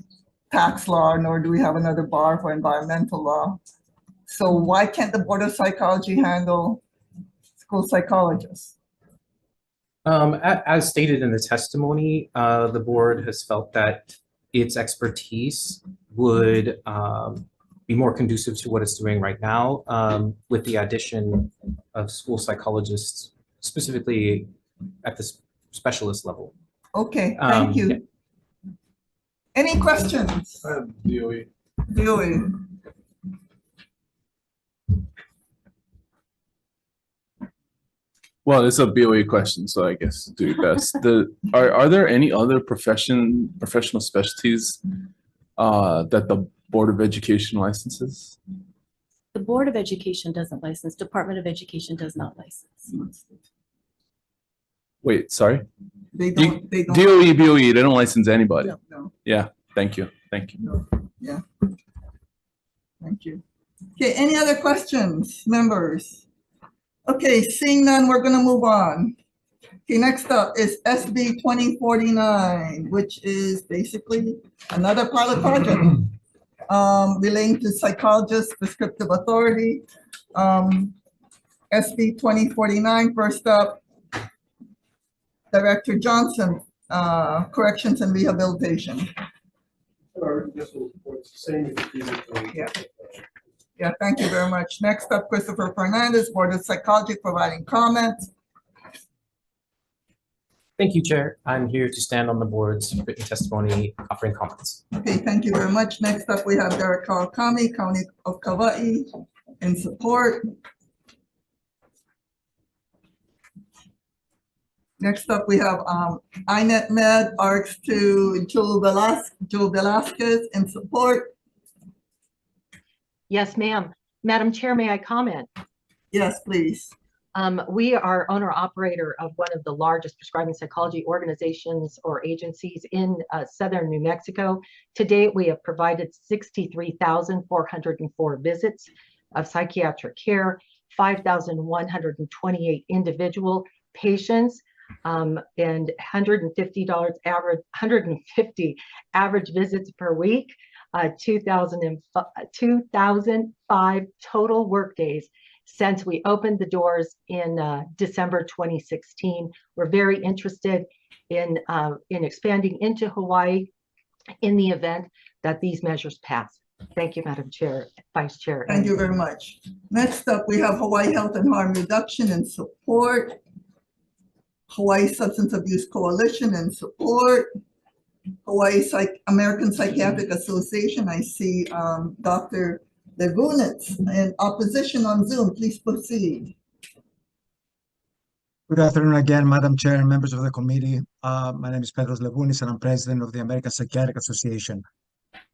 tax law, nor do we have another bar for environmental law. So why can't the Board of Psychology handle school psychologists? As stated in the testimony, the board has felt that its expertise would be more conducive to what it's doing right now, with the addition of school psychologists, specifically at the specialist level. Okay, thank you. Yeah. Any questions? DOE. DOE. Well, it's a BOE question, so I guess do your best. Are there any other professional specialties that the Board of Education licenses? The Board of Education doesn't license. Department of Education does not license. Wait, sorry? They don't. DOE, BOE, they don't license anybody. No. Yeah, thank you. Thank you. Yeah. Thank you. Okay, any other questions, members? Okay, seeing none, we're gonna move on. Okay, next up is SB 2049, which is basically another pilot project relating to psychologists, prescriptive authority. SB 2049, first up, Director Johnson, Corrections and Rehabilitation. Yeah. Yeah, thank you very much. Next up, Christopher Fernandez, Board of Psychology, providing comments. Thank you, Chair. I'm here to stand on the board's written testimony, offering comments. Okay, thank you very much. Next up, we have Derek Kawakami, County of Kauai, in support. Next up, we have INET Med, ARCS to Joe Velasquez, in support. Yes, ma'am. Madam Chair, may I comment? Yes, please. We are owner-operator of one of the largest prescribing psychology organizations or agencies in southern New Mexico. To date, we have provided 63,404 visits of psychiatric care, 5,128 individual patients, and $150 average visits per week. 2005 total workdays since we opened the doors in December 2016. We're very interested in expanding into Hawaii in the event that these measures pass. Thank you, Madam Chair, Vice Chair. Thank you very much. Next up, we have Hawaii Health and Harm Reduction and Support, Hawaii Substance Abuse Coalition and Support, Hawaii American Psychiatric Association. I see Dr. Levunitz in opposition on Zoom. Please proceed. Good afternoon again, Madam Chair and members of the committee. My name is Petros Levounis and I'm president of the American Psychiatric Association.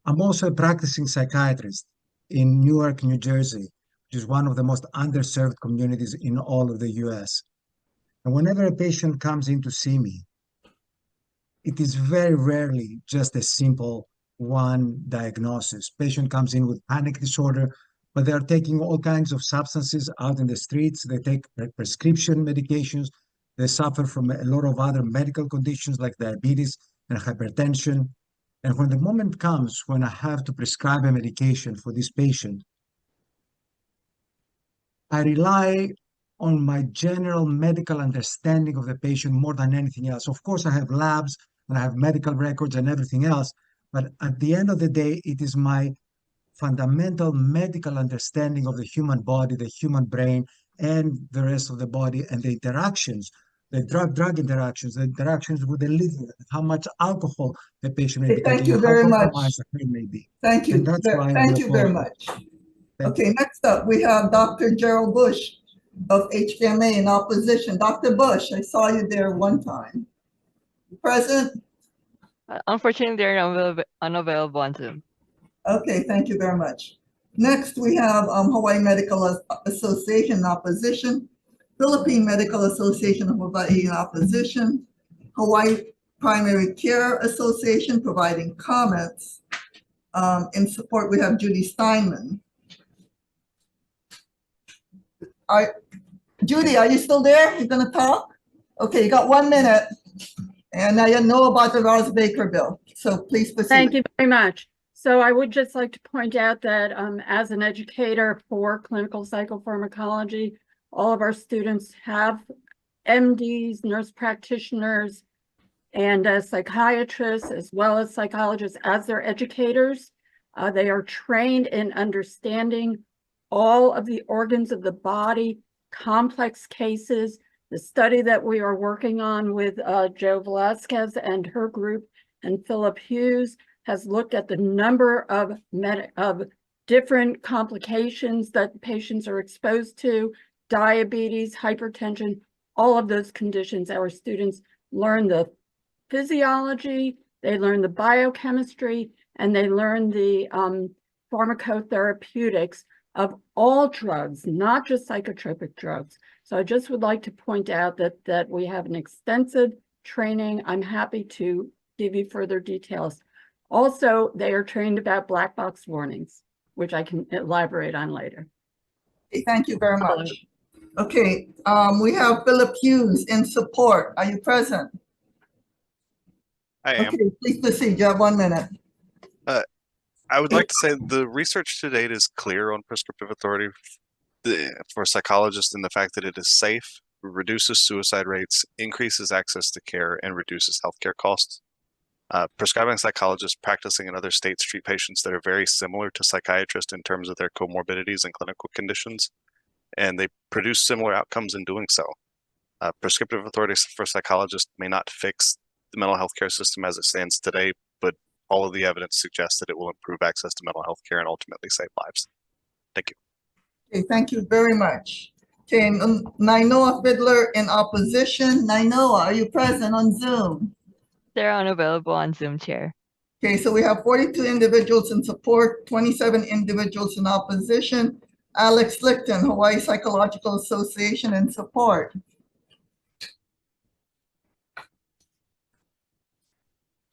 I'm also a practicing psychiatrist in Newark, New Jersey, which is one of the most underserved communities in all of the US. And whenever a patient comes in to see me, it is very rarely just a simple one diagnosis. Patient comes in with panic disorder, but they are taking all kinds of substances out in the streets. They take prescription medications. They suffer from a lot of other medical conditions like diabetes and hypertension. And when the moment comes when I have to prescribe a medication for this patient, I rely on my general medical understanding of the patient more than anything else. Of course, I have labs and I have medical records and everything else, but at the end of the day, it is my fundamental medical understanding of the human body, the human brain, and the rest of the body, and the interactions, the drug-drug interactions, the interactions with the liver, how much alcohol the patient may be Thank taking, you how very much. compromised the pain may be. Thank you. And that's why Thank you very much. Okay, next up, we have Dr. Gerald Bush of HMA in opposition. Dr. Bush, I saw you there one time. Present? Unfortunately, they're unavailable on Zoom. Okay, thank you very much. Next, we have Hawaii Medical Association in opposition, Philippine Medical Association of Hawaii in opposition, Hawaii Primary Care Association providing comments. In support, we have Judy Steinman. Judy, are you still there? You're going to talk? Okay, you got 1 minute. And now you know about the Ross-Baker bill. So please proceed. Thank you very much. So I would just like to point out that as an educator for clinical psychopharmacology, all of our students have MDs, nurse practitioners, and psychiatrists, as well as psychologists as their educators. They are trained in understanding all of the organs of the body, complex cases. The study that we are working on with Joe Velasquez and her group and Philip Hughes has looked at the number of different complications that patients are exposed to, diabetes, hypertension, all of those conditions. Our students learn the physiology, they learn the biochemistry, and they learn the pharmacotherapeutics of all drugs, not just psychotropic drugs. So I just would like to point out that we have an extensive training. I'm happy to give you further details. Also, they are trained about black box warnings, which I can elaborate on later. Okay, thank you very much. Okay, we have Philip Hughes in support. Are you present? I am. Okay, please proceed. You have 1 minute. I would like to say the research to date is clear on prescriptive authority for psychologists in the fact that it is safe, reduces suicide rates, increases access to care, and reduces healthcare costs. Prescribing psychologists practicing in other states treat patients that are very similar to psychiatrists in terms of their comorbidities and clinical conditions, and they produce similar outcomes in doing so. Prescriptive authority for psychologists may not fix the mental health care system as it stands today, but all of the evidence suggests that it will improve access to mental health care and ultimately save lives. Thank you. Okay, thank you very much. Okay, Nainoa Fiddler in opposition. Nainoa, are you present on Zoom? They're unavailable on Zoom, Chair. Okay, so we have 42 individuals in support, 27 individuals in opposition. Alex Lichten, Hawaii Psychological Association in support.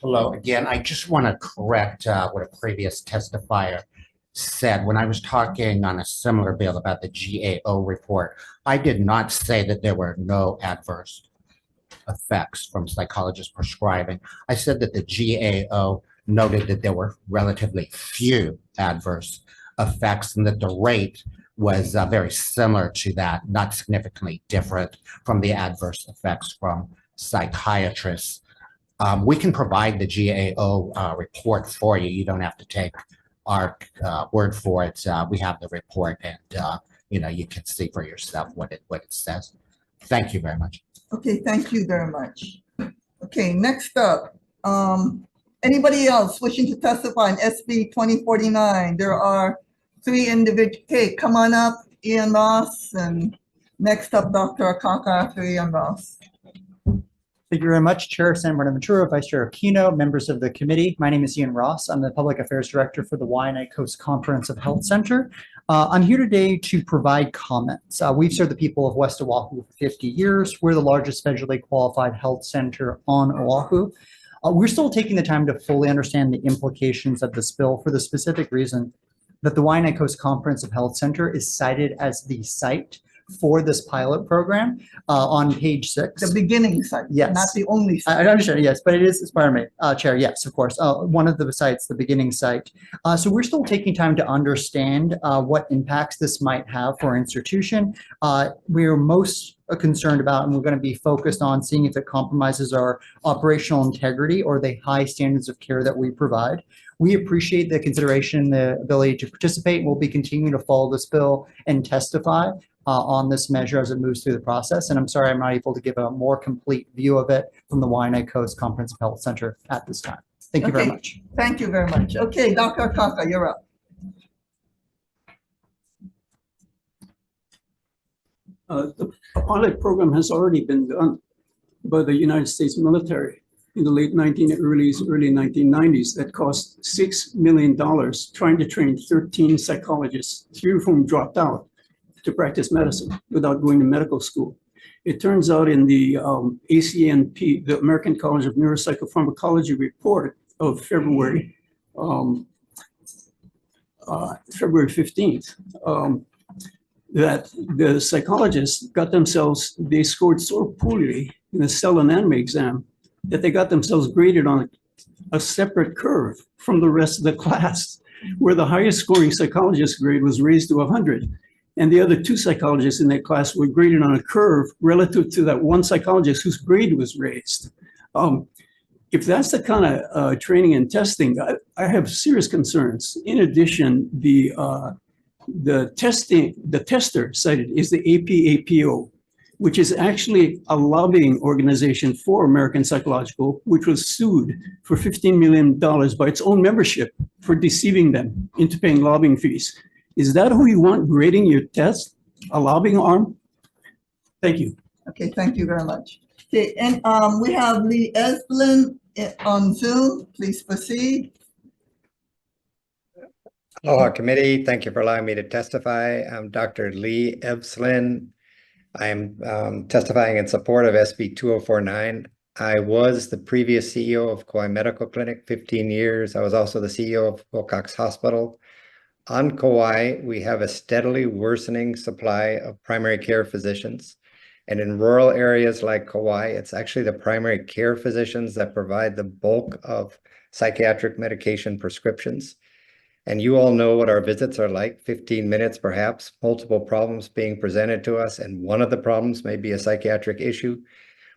Hello again. I just want to correct what a previous testifier said. When I was talking on a similar bill about the GAO report, I did not say that there were no adverse effects from psychologists prescribing. I said that the GAO noted that there were relatively few adverse effects and that the rate was very similar to that, not significantly different from the adverse effects from psychiatrists. We can provide the GAO report for you. You don't have to take our word for it. We have the report, and you can see for yourself what it says. Thank you very much. Okay, thank you very much. Okay, next up, anybody else wishing to testify on SB 2049? There are 3 individuals. Okay, come on up, Ian Ross, and next up, Dr. Akaka after Ian Ross. Thank you very much, Chair San Buenaventura, Vice Chair Aquino, members of the committee. My name is Ian Ross. I'm the Public Affairs Director for the Hawai'i Coast Comprehensive Health Center. I'm here today to provide comments. We've served the people of West Oahu for 50 years. We're the largest federally qualified health center on Oahu. We're still taking the time to fully understand the implications of this bill for the specific reason that the Hawai'i Coast Comprehensive Health Center is cited as the site for this pilot program on page 6. The beginning site, yes, not the only site. I understand, yes, but it is, pardon me, Chair, yes, of course, one of the sites, the beginning site. So we're still taking time to understand what impacts this might have for our institution. We're most concerned about, and we're going to be focused on seeing if it compromises our operational integrity or the high standards of care that we provide. We appreciate the consideration, the ability to participate. We'll be continuing to follow this bill and testify on this measure as it moves through the process. And I'm sorry I'm not able to give a more complete view of it from the Hawai'i Coast Comprehensive Health Center at this time. Thank you very much. Thank you very much. Okay, Dr. Akaka, you're up. The pilot program has already been done by the United States military in the late early 1990s that cost $6 million trying to train 13 psychologists, 3 of whom dropped out to practice medicine without going to medical school. It turns out in the ACNP, the American College of Neuropsychopharmacology report of February 15th, that the psychologists they scored so poorly in the cell anatomy exam that they got themselves graded on a separate curve from the rest of the class, where the highest scoring psychologist grade was raised to 100. And the other 2 psychologists in that class were graded on a curve relative to that one psychologist whose grade was raised. If that's the kind of training and testing, I have serious concerns. In addition, the tester cited is the APAPO, which is actually a lobbying organization for American Psychological, which was sued for $15 million by its own membership for deceiving them into paying lobbying fees. Is that who you want grading your test? A lobbying arm? Thank you. Okay, thank you very much. Okay, and we have Lee Esplin on Zoom. Please proceed. Aloha committee, thank you for allowing me to testify. I'm Dr. Lee Ebslin. I am testifying in support of SB 2049. I was the previous CEO of Kauai Medical Clinic, 15 years. I was also the CEO of Wilcox Hospital. On Kauai, we have a steadily worsening supply of primary care physicians. And in rural areas like Kauai, it's actually the primary care physicians that provide the bulk of psychiatric medication prescriptions. And you all know what our visits are like, 15 minutes perhaps, multiple problems being presented to us. And one of the problems may be a psychiatric issue,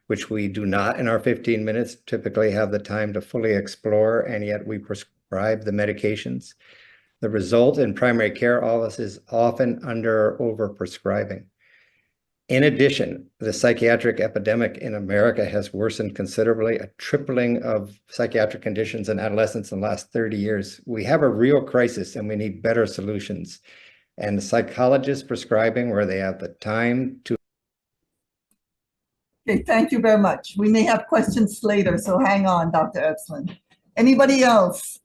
which we do not in our 15 minutes typically have the time to fully explore, and yet we prescribe the medications. The result in primary care office is often under or over prescribing. In addition, the psychiatric epidemic in America has worsened considerably, a tripling of psychiatric conditions in adolescents in the last 30 years. We have a real crisis and we need better solutions. And the psychologists prescribing where they have the time to. Okay, thank you very much. We may have questions later, so hang on, Dr. Ebslin. Anybody else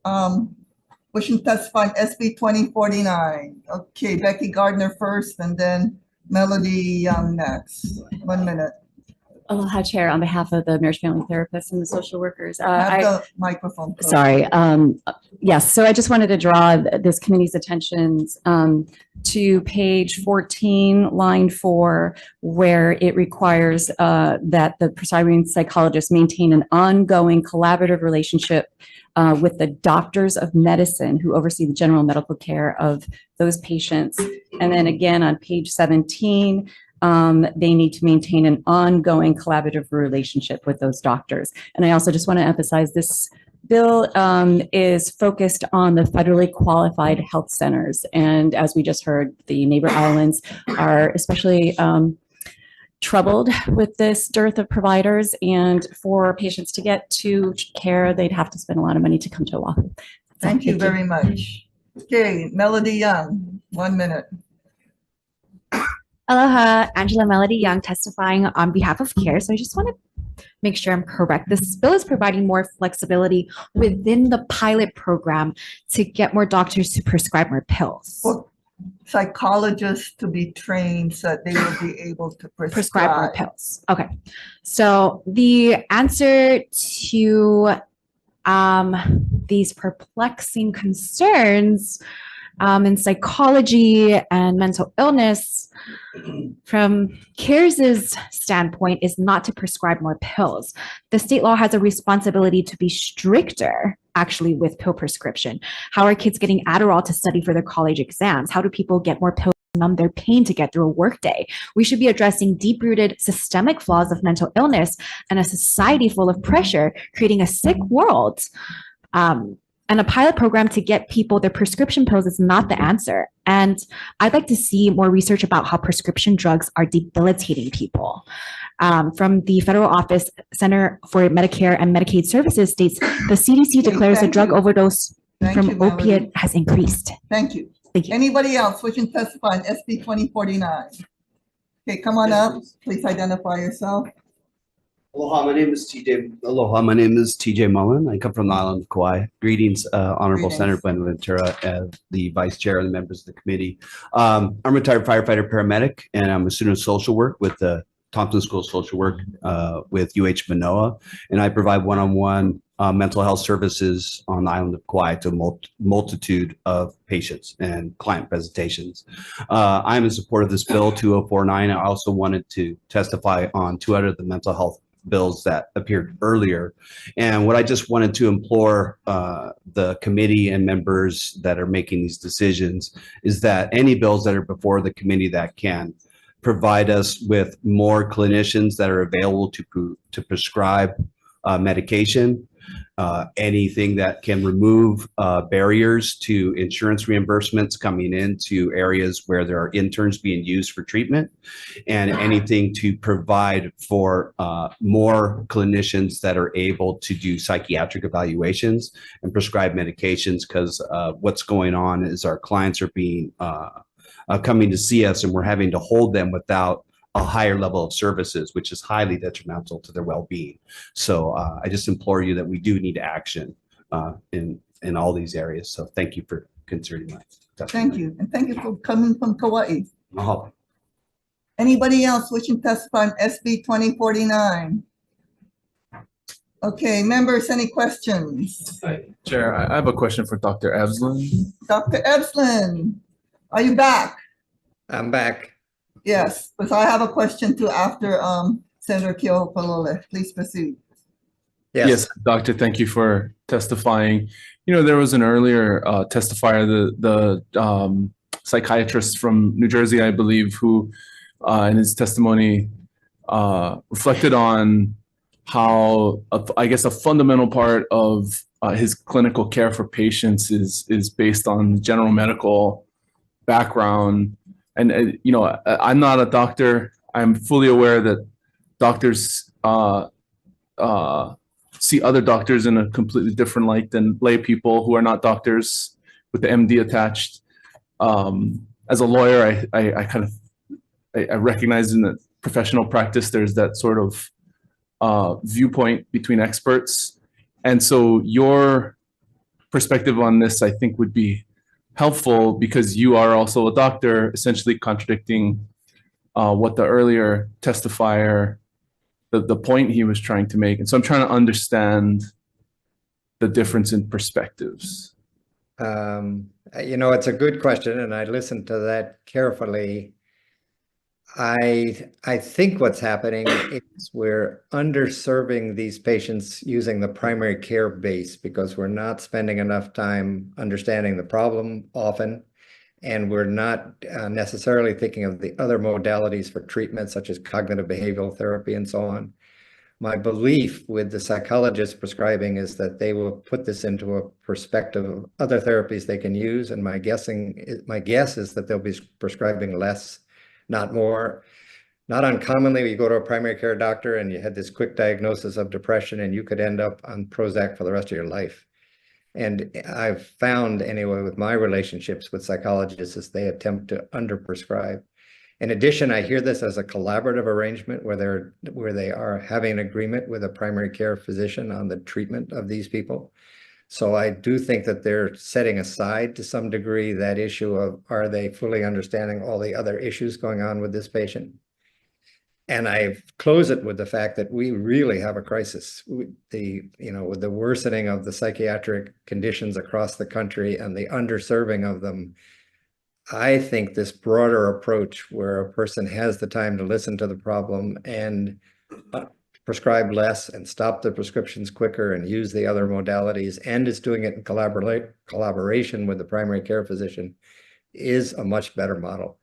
wishing to testify on SB 2049? Okay, Becky Gardner first, and then Melody Young next. 1 minute. Aloha, Chair. On behalf of the marriage family therapists and the social workers. Have the microphone closed. Sorry. Yes, so I just wanted to draw this committee's attention to page 14, line 4, where it requires that the prescribing psychologist maintain an ongoing collaborative relationship with the doctors of medicine who oversee the general medical care of those patients. And then again, on page 17, they need to maintain an ongoing collaborative relationship with those doctors. And I also just want to emphasize this bill is focused on the federally qualified health centers. And as we just heard, the neighbor islands are especially troubled with this dearth of providers. And for patients to get to care, they'd have to spend a lot of money to come to Oahu. Thank you very much. Okay, Melody Young, 1 minute. Aloha, Angela Melody Young testifying on behalf of CARE. So I just want to make sure I'm correct. This bill is providing more flexibility within the pilot program to get more doctors to prescribe more pills. For psychologists to be trained so that they will be able to Prescribe more pills. Okay. So the answer to these perplexing concerns in psychology and mental illness from CARES' standpoint is not to prescribe more pills. The state law has a responsibility to be stricter actually with pill prescription. How are kids getting Adderall to study for their college exams? How do people get more pills to numb their pain to get through a workday? We should be addressing deep-rooted systemic flaws of mental illness and a society full of pressure, creating a sick world. And a pilot program to get people their prescription pills is not the answer. And I'd like to see more research about how prescription drugs are debilitating people. From the Federal Office Center for Medicare and Medicaid Services states, the CDC declares the drug overdose from opiate has increased. Thank you. Thank you. Anybody else wishing to testify on SB 2049? Okay, come on up. Please identify yourself. Aloha, my name is TJ Mullen. I come from the island of Kauai. Greetings, Honorable Senator Buenaventura, as the Vice Chair and the members of the committee. I'm a retired firefighter paramedic, and I'm a student of social work with the Thompson School of Social Work with UH Manoa, and I provide one-on-one mental health services on the island of Kauai to a multitude of patients and client presentations. I'm in support of this bill 2049. I also wanted to testify on 2 other of the mental health bills that appeared earlier. And what I just wanted to implore the committee and members that are making these decisions is that any bills that are before the committee that can provide us with more clinicians that are available to prescribe medication, anything that can remove barriers to insurance reimbursements coming into areas where there are interns being used for treatment, and anything to provide for more clinicians that are able to do psychiatric evaluations and prescribe medications, because what's going on is our clients are being coming to see us and we're having to hold them without a higher level of services, which is highly detrimental to their well-being. So I just implore you that we do need action in all these areas. So thank you for considering my testimony. Thank you. And thank you for coming from Kauai. Mahalo. Anybody else wishing to testify on SB 2049? Okay, members, any questions? Chair, I have a question for Dr. Evslin. Dr. Evslin, are you back? I'm back. Yes, but I have a question too after Senator Keo'apalole. Please proceed. Yes, Doctor, thank you for testifying. You know, there was an earlier testifier, the psychiatrist from New Jersey, I believe, who in his testimony reflected on how, I guess, a fundamental part of his clinical care for patients is based on general medical background. And, you know, I'm not a doctor. I'm fully aware that doctors see other doctors in a completely different light than lay people who are not doctors with the MD attached. As a lawyer, I recognize in the professional practice, there's that sort of viewpoint between experts. And so your perspective on this, I think, would be helpful, because you are also a doctor, essentially contradicting what the earlier testifier, the point he was trying to make. And so I'm trying to understand the difference in perspectives. You know, it's a good question, and I listened to that carefully. I think what's happening is we're underserving these patients using the primary care base, because we're not spending enough time understanding the problem often, and we're not necessarily thinking of the other modalities for treatment, such as cognitive behavioral therapy and so on. My belief with the psychologist prescribing is that they will put this into a perspective of other therapies they can use. And my guess is that they'll be prescribing less, not more. Not uncommonly, you go to a primary care doctor and you had this quick diagnosis of depression and you could end up on Prozac for the rest of your life. And I've found anyway with my relationships with psychologists is they attempt to underprescribe. In addition, I hear this as a collaborative arrangement where they are having an agreement with a primary care physician on the treatment of these people. So I do think that they're setting aside to some degree that issue of are they fully understanding all the other issues going on with this patient? And I close it with the fact that we really have a crisis. With the worsening of the psychiatric conditions across the country and the underserving of them, I think this broader approach where a person has the time to listen to the problem and prescribe less and stop the prescriptions quicker and use the other modalities and is doing it in collaboration with the primary care physician is a much better model.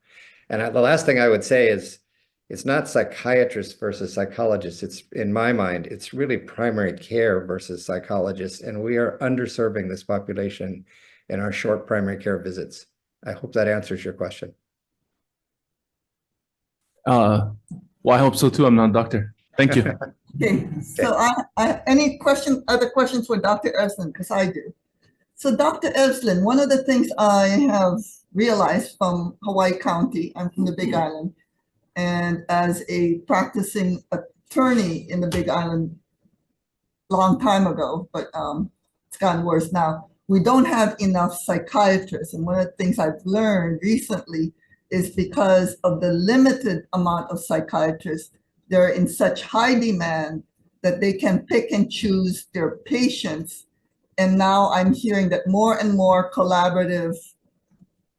And the last thing I would say is it's not psychiatrists versus psychologists. It's, in my mind, it's really primary care versus psychologists. And we are underserving this population in our short primary care visits. I hope that answers your question. Well, I hope so too. I'm not a doctor. Thank you. Okay, so other questions for Dr. Evslin, because I do. So Dr. Evslin, one of the things I have realized from Hawaii County, I'm from the Big Island, and as a practicing attorney in the Big Island long time ago, but it's gotten worse now. We don't have enough psychiatrists. And one of the things I've learned recently is because of the limited amount of psychiatrists, they're in such high demand that they can pick and choose their patients. And now I'm hearing that more and more collaborative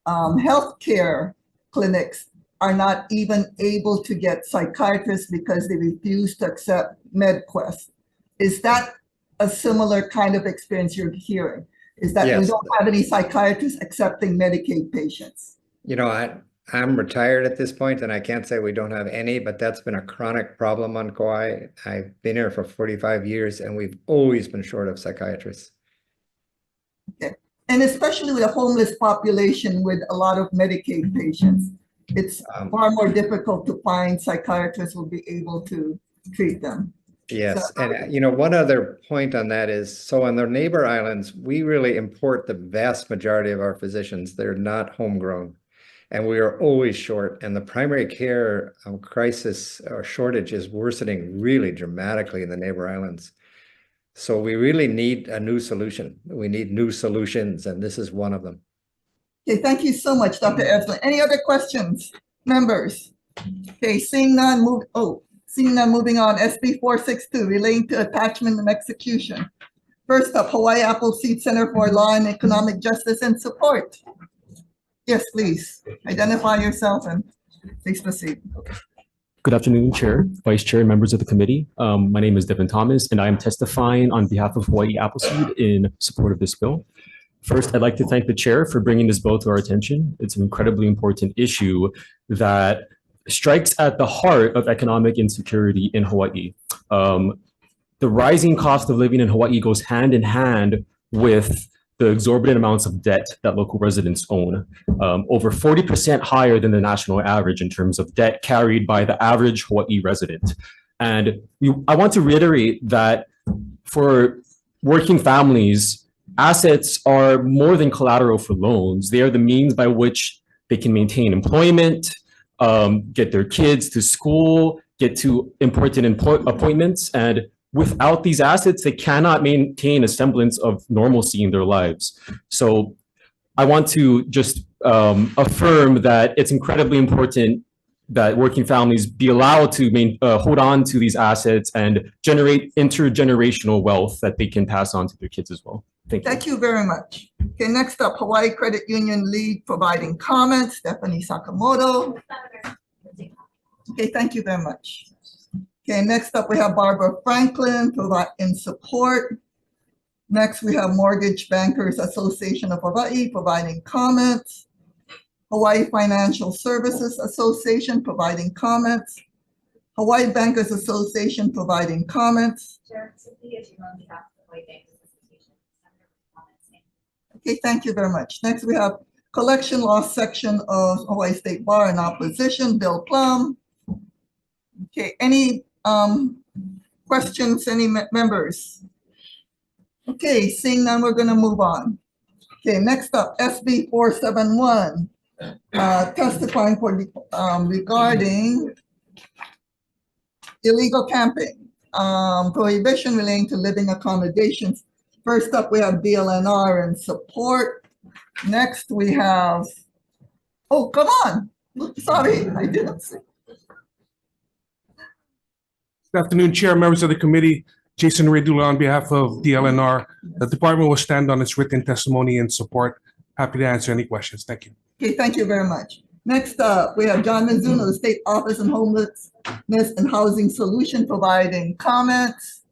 healthcare clinics are not even able to get psychiatrists because they refuse to accept MedQuest. Is that a similar kind of experience you're hearing? Is that Yes. we don't have any psychiatrists accepting Medicaid patients? You know, I'm retired at this point and I can't say we don't have any, but that's been a chronic problem on Kauai. I've been here for 45 years and we've always been short of psychiatrists. Okay. And especially with a homeless population with a lot of Medicaid patients, it's far more difficult to find psychiatrists who will be able to treat them. Yes, and you know, one other point on that is, so on the neighbor islands, we really import the vast majority of our physicians. They're not homegrown, and we are always short. And the primary care crisis or shortage is worsening really dramatically in the neighbor islands. So we really need a new solution. We need new solutions, and this is one of them. Okay, thank you so much, Dr. Evslin. Any other questions, members? Okay, seeing none, moving on, SB 462 relating to attachment and execution. First up, Hawaii Appleseed Center for Law and Economic Justice and Support. Yes, please identify yourself and please proceed. Good afternoon, Chair, Vice Chair, and members of the committee. My name is Devin Thomas, and I am testifying on behalf of Hawaii Appleseed in support of this bill. First, I'd like to thank the Chair for bringing this bill to our attention. It's an incredibly important issue that strikes at the heart of economic insecurity in Hawaii. The rising cost of living in Hawaii goes hand in hand with the exorbitant amounts of debt that local residents own, over 40% higher than the national average in terms of debt carried by the average Hawaii resident. And I want to reiterate that for working families, assets are more than collateral for loans. They are the means by which they can maintain employment, get their kids to school, get to important appointments. And without these assets, they cannot maintain a semblance of normalcy in their lives. So I want to just affirm that it's incredibly important that working families be allowed to hold on to these assets and generate intergenerational wealth that they can pass on to their kids as well. Thank you. Thank you very much. Okay, next up, Hawaii Credit Union League providing comments, Stephanie Sakamoto. Okay, thank you very much. Okay, next up we have Barbara Franklin in support. Next we have Mortgage Bankers Association of Hawaii providing comments. Hawaii Financial Services Association providing comments. Hawaii Bankers Association providing comments. Chair, Sophia Jim on behalf of the Hawaii Bankers Association. Okay, thank you very much. Next, we have collection loss section of Hawaii State Bar in opposition, Bill Plum. Okay, any questions, any members? Okay, seeing none, we're gonna move on. Okay, next up, SB 471, testifying for regarding illegal camping, prohibition relating to living accommodations. First up, we have DLNR and support. Next, we have, oh, come on. Sorry, I didn't see. Good afternoon, Chair, members of the committee. Jason Redula on behalf of DLNR. The department will stand on its written testimony and support. Happy to answer any questions. Thank you. Okay, thank you very much. Next up, we have John Mizuno, the State Office on Homelessness and Housing Solution, providing comments.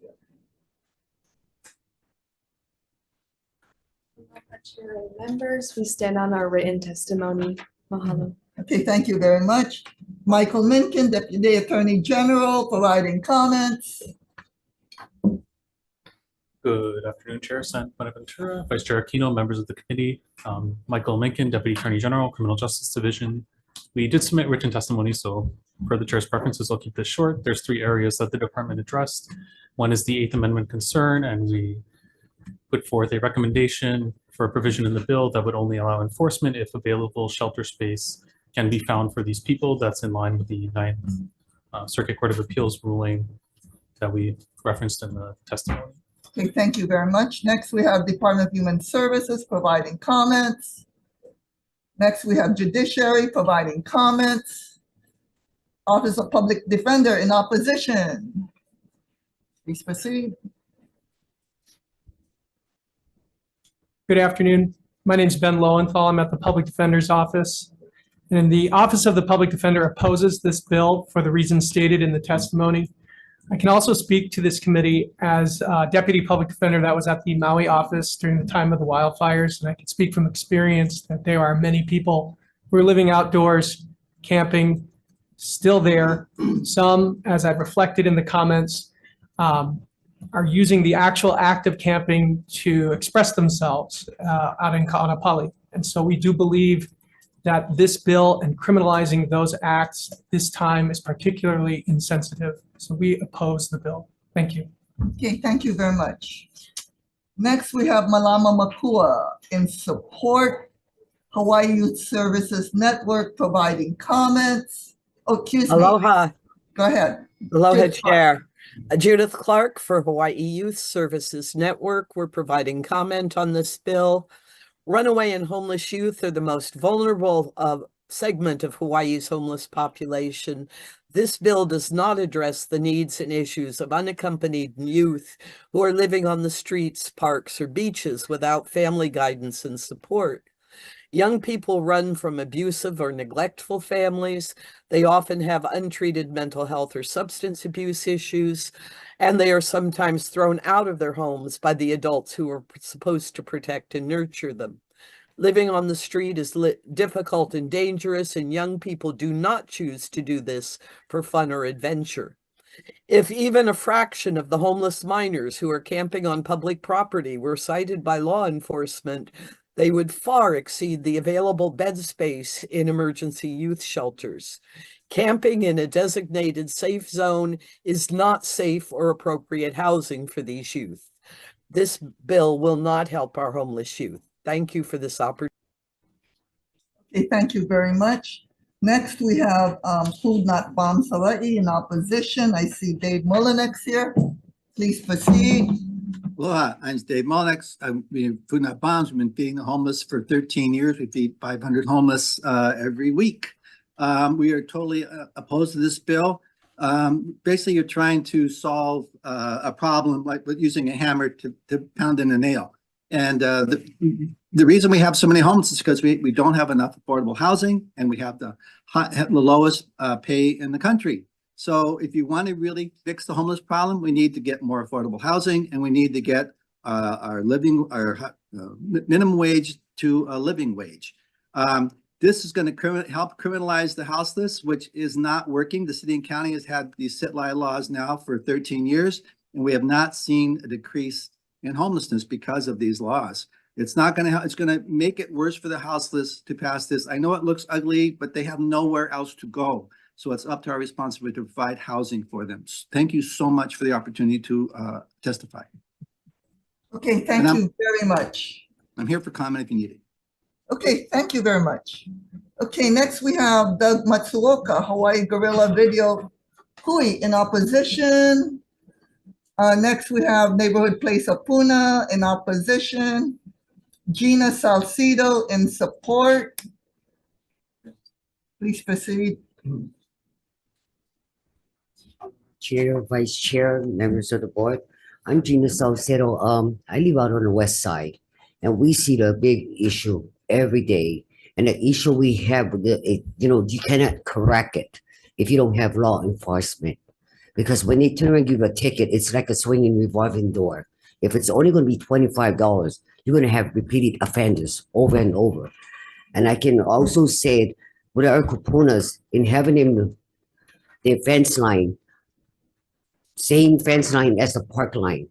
Chair and members, we stand on our written testimony. Mahalo. Okay, thank you very much. Michael Minkin, Deputy Attorney General, providing comments. Good afternoon, Chair Sant Bonaventura, Vice Chair Aquino, members of the committee. Michael Minkin, Deputy Attorney General, Criminal Justice Division. We did submit written testimony, so per the Chair's preferences, I'll keep this short. There's 3 areas that the department addressed. One is the 8th Amendment concern, and we put forth a recommendation for a provision in the bill that would only allow enforcement if available shelter space can be found for these people. That's in line with the 9th Circuit Court of Appeals ruling that we referenced in the testimony. Okay, thank you very much. Next, we have Department of Human Services providing comments. Next, we have Judiciary providing comments. Office of Public Defender in opposition. Please proceed. Good afternoon. My name is Ben Lowenthal. I'm at the Public Defender's Office. And the Office of the Public Defender opposes this bill for the reasons stated in the testimony. I can also speak to this committee as Deputy Public Defender that was at the Maui office during the time of the wildfires. And I can speak from experience that there are many people who are living outdoors, camping, still there. Some, as I've reflected in the comments, are using the actual act of camping to express themselves out in Ka'anapali. And so we do believe that this bill and criminalizing those acts this time is particularly insensitive. So we oppose the bill. Thank you. Okay, thank you very much. Next, we have Malama Makua in support. Hawaii Youth Services Network providing comments. Oh, excuse me. Aloha. Go ahead. Aloha, Judith Chair. Judith Clark for Hawaii Youth Services Network. We're providing comment on this bill. Runaway and homeless youth are the most vulnerable segment of Hawaii's homeless population. This bill does not address the needs and issues of unaccompanied youth who are living on the streets, parks, or beaches without family guidance and support. Young people run from abusive or neglectful families. They often have untreated mental health or substance abuse issues, and they are sometimes thrown out of their homes by the adults who are supposed to protect and nurture them. Living on the street is difficult and dangerous, and young people do not choose to do this for fun or adventure. If even a fraction of the homeless minors who are camping on public property were cited by law enforcement, they would far exceed the available bed space in emergency youth shelters. Camping in a designated safe zone is not safe or appropriate housing for these youth. This bill will not help our homeless youth. Thank you for this opportunity. Okay, thank you very much. Next, we have Food Not Bombs Hawaii in opposition. I see Dave Mullinex here. Please proceed. Aloha, I'm Dave Mullinex. I've been Food Not Bombs. We've been feeding the homeless for 13 years. We feed 500 homeless every week. We are totally opposed to this bill. Basically, you're trying to solve a problem like with using a hammer to pound in a nail. And the reason we have so many homeless is because we don't have enough affordable housing, and we have the lowest pay in the country. So if you want to really fix the homeless problem, we need to get more affordable housing, and we need to get our minimum wage to a living wage. This is going to help criminalize the houseless, which is not working. The city and county has had these sit-lie laws now for 13 years, and we have not seen a decrease in homelessness because of these laws. It's not going to it's going to make it worse for the houseless to pass this. I know it looks ugly, but they have nowhere else to go. So it's up to our responsibility to provide housing for them. Thank you so much for the opportunity to testify. Okay, thank you very much. I'm here for comment if you need it. Okay, thank you very much. Okay, next we have Doug Matsuoka, Hawaii Guerrilla Video Hui in opposition. Next we have Neighborhood Place Apuna in opposition. Gina Salcido in support. Please proceed. Chair, Vice Chair, members of the board. I'm Gina Salcedo. I live out on the west side, and we see the big issue every day. And the issue we have with it, you cannot correct it if you don't have law enforcement. Because when they turn around and give you a ticket, it's like a swinging revolving door. If it's only going to be $25, you're going to have repeated offenders over and over. And I can also say with our kupunas, in having them the fence line, same fence line as the park line,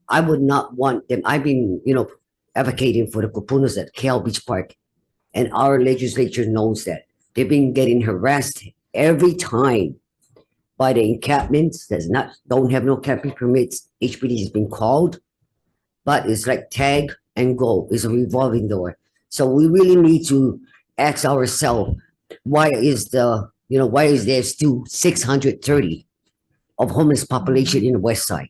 I would not want them. I've been, advocating for the kupunas at Cal Beach Park, and our legislature knows that. They've been getting harassed every time by the encampments that don't have no camping permits. HPD has been called, but it's like tag and go. It's a revolving door. So we really need to ask ourselves, why is there still 630 of homeless population in the west side?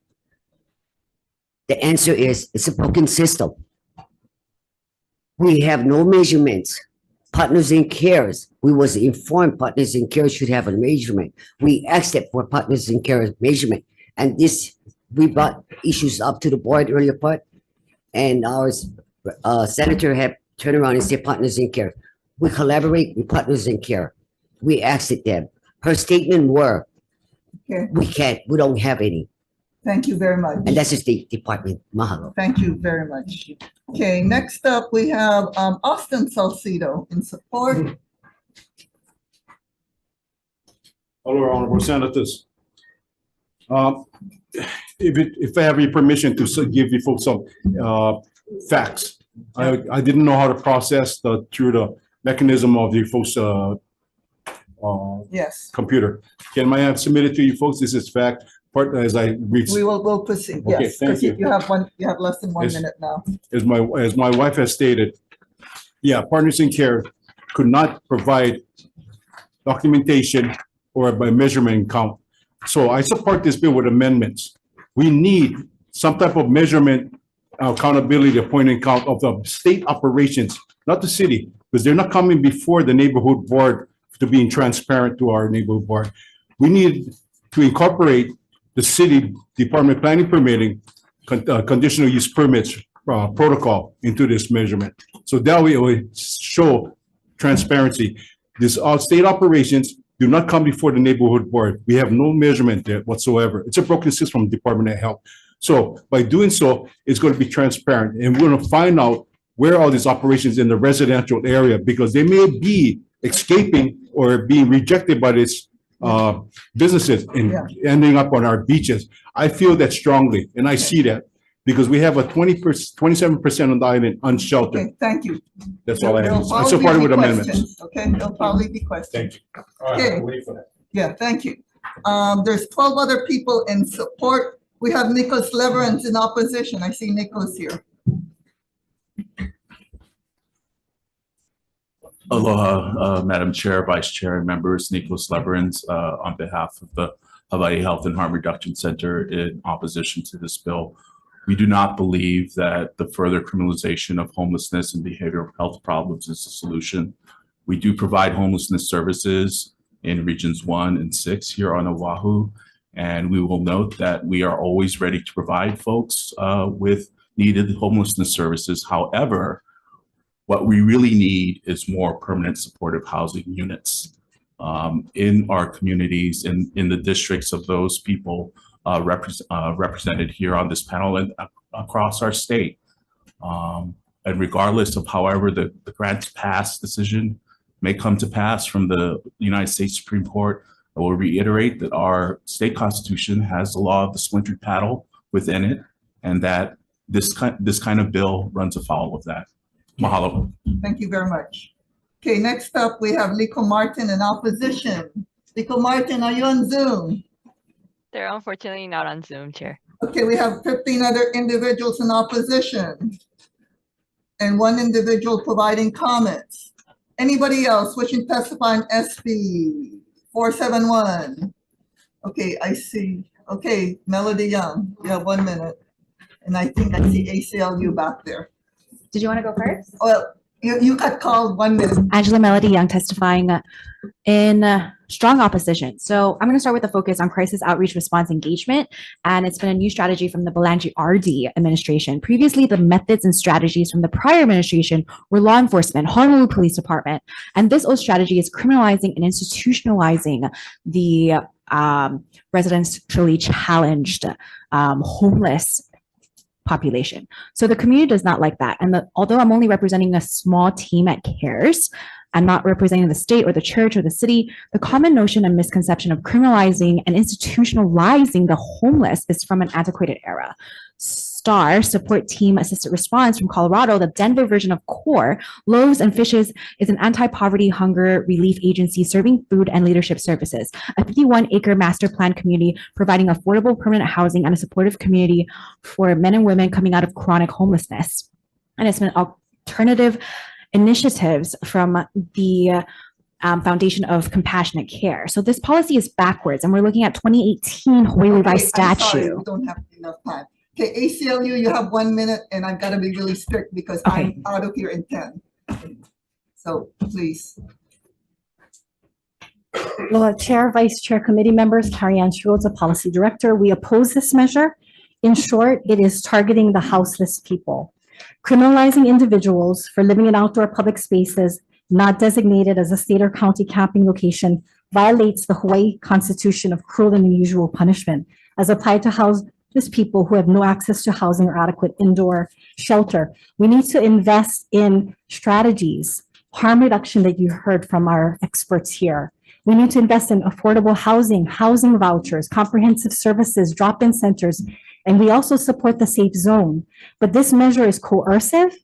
The answer is it's a broken system. We have no measurements. Partners in Cares, we was informed Partners in Cares should have a measurement. We asked it for Partners in Cares measurement. And we brought issues up to the board earlier part, and our senator had turned around and said Partners in Care. We collaborate with Partners in Care. We asked it them. Her statement were, we don't have any. Thank you very much. And that's the State Department. Mahalo. Thank you very much. Okay, next up we have Austin Salcido in support. Hello, Honorable Senators. If I have your permission to give you folks some facts, I didn't know how to process through the mechanism of the folks' yes. computer. Can I have submitted to you folks? This is fact. As I read. We'll proceed. Okay, Yes, thank because you. you have less than 1 minute now. As my wife has stated, yeah, Partners in Care could not provide documentation or by measurement count. So I support this bill with amendments. We need some type of measurement, accountability, point and count of the state operations, not the city, because they're not coming before the neighborhood board to being transparent to our neighborhood board. We need to incorporate the city department planning permitting conditional use permits protocol into this measurement. So that way it will show transparency. These state operations do not come before the neighborhood board. We have no measurement there whatsoever. It's a broken system from the Department of Health. So by doing so, it's going to be transparent, and we're going to find out where all these operations in the residential area, because they may be escaping or being rejected by this businesses and ending up on our beaches. I feel that strongly, and I see that because we have a 27% on the island unsheltered. Okay, thank you. That's all I have. There'll I support it with probably be amendments. questions, okay, there'll probably be questions. Thank you. All right, Okay. I'll wait for that. Yeah, thank you. There's 12 other people in support. We have Nicholas Leverance in opposition. I see Nicholas here. Aloha, Madam Chair, Vice Chair, and members. Nicholas Leverance on behalf of the Hawaii Health and Harm Reduction Center in opposition to this bill. We do not believe that the further criminalization of homelessness and behavioral health problems is the solution. We do provide homelessness services in regions 1 and 6 here on Oahu, and we will note that we are always ready to provide folks with needed homelessness services. However, what we really need is more permanent supportive housing units in our communities, in the districts of those people represented here on this panel and across our state. And regardless of however the grants pass decision may come to pass from the United States Supreme Court, I will reiterate that our state constitution has the law of the splintered paddle within it, and that this kind of bill runs afoul of that. Mahalo. Thank you very much. Okay, next up, we have Lico Martin in opposition. Lico Martin, are you on Zoom? They're unfortunately not on Zoom, Chair. Okay, we have 15 other individuals in opposition and one individual providing comments. Anybody else wishing to testify on SB 471? Okay, I see. Okay, Melody Young, you have 1 minute. And I think I see ACLU back there. Did you want to go first? Well, you got called 1 minute. Angela Melody Young testifying in strong opposition. So I'm going to start with a focus on crisis outreach response engagement. And it's been a new strategy from the Belangi RD administration. Previously, the methods and strategies from the prior administration were law enforcement, Honolulu Police Department. And this old strategy is criminalizing and institutionalizing the residentially challenged homeless population. So the community does not like that. And although I'm only representing a small team at CARES, I'm not representing the state or the church or the city, the common notion and misconception of criminalizing and institutionalizing the homeless is from an antiquated era. STAR, Support Team Assisted Response from Colorado, the Denver version of CORE, Loaves and Fishes is an anti-poverty hunger relief agency serving food and leadership services, a 51-acre master plan community providing affordable permanent housing and a supportive community for men and women coming out of chronic homelessness. And it's been alternative initiatives from the Foundation of Compassionate Care. So this policy is backwards, and we're looking at 2018 Hawaii revised I'm sorry, statute. we don't have enough time. Okay, ACLU, you have 1 minute, and I've got to be really strict because I'm out of here in 10. So please. Aloha Chair, Vice Chair, committee members, Carrie Ann Schultz, a policy director. We oppose this measure. In short, it is targeting the houseless people, criminalizing individuals for living in outdoor public spaces not designated as a state or county camping location violates the Hawaii Constitution of cruel and unusual punishment as applied to houseless people who have no access to housing or adequate indoor shelter. We need to invest in strategies, harm reduction that you heard from our experts here. We need to invest in affordable housing, housing vouchers, comprehensive services, drop-in centers, and we also support the safe zone. But this measure is coercive,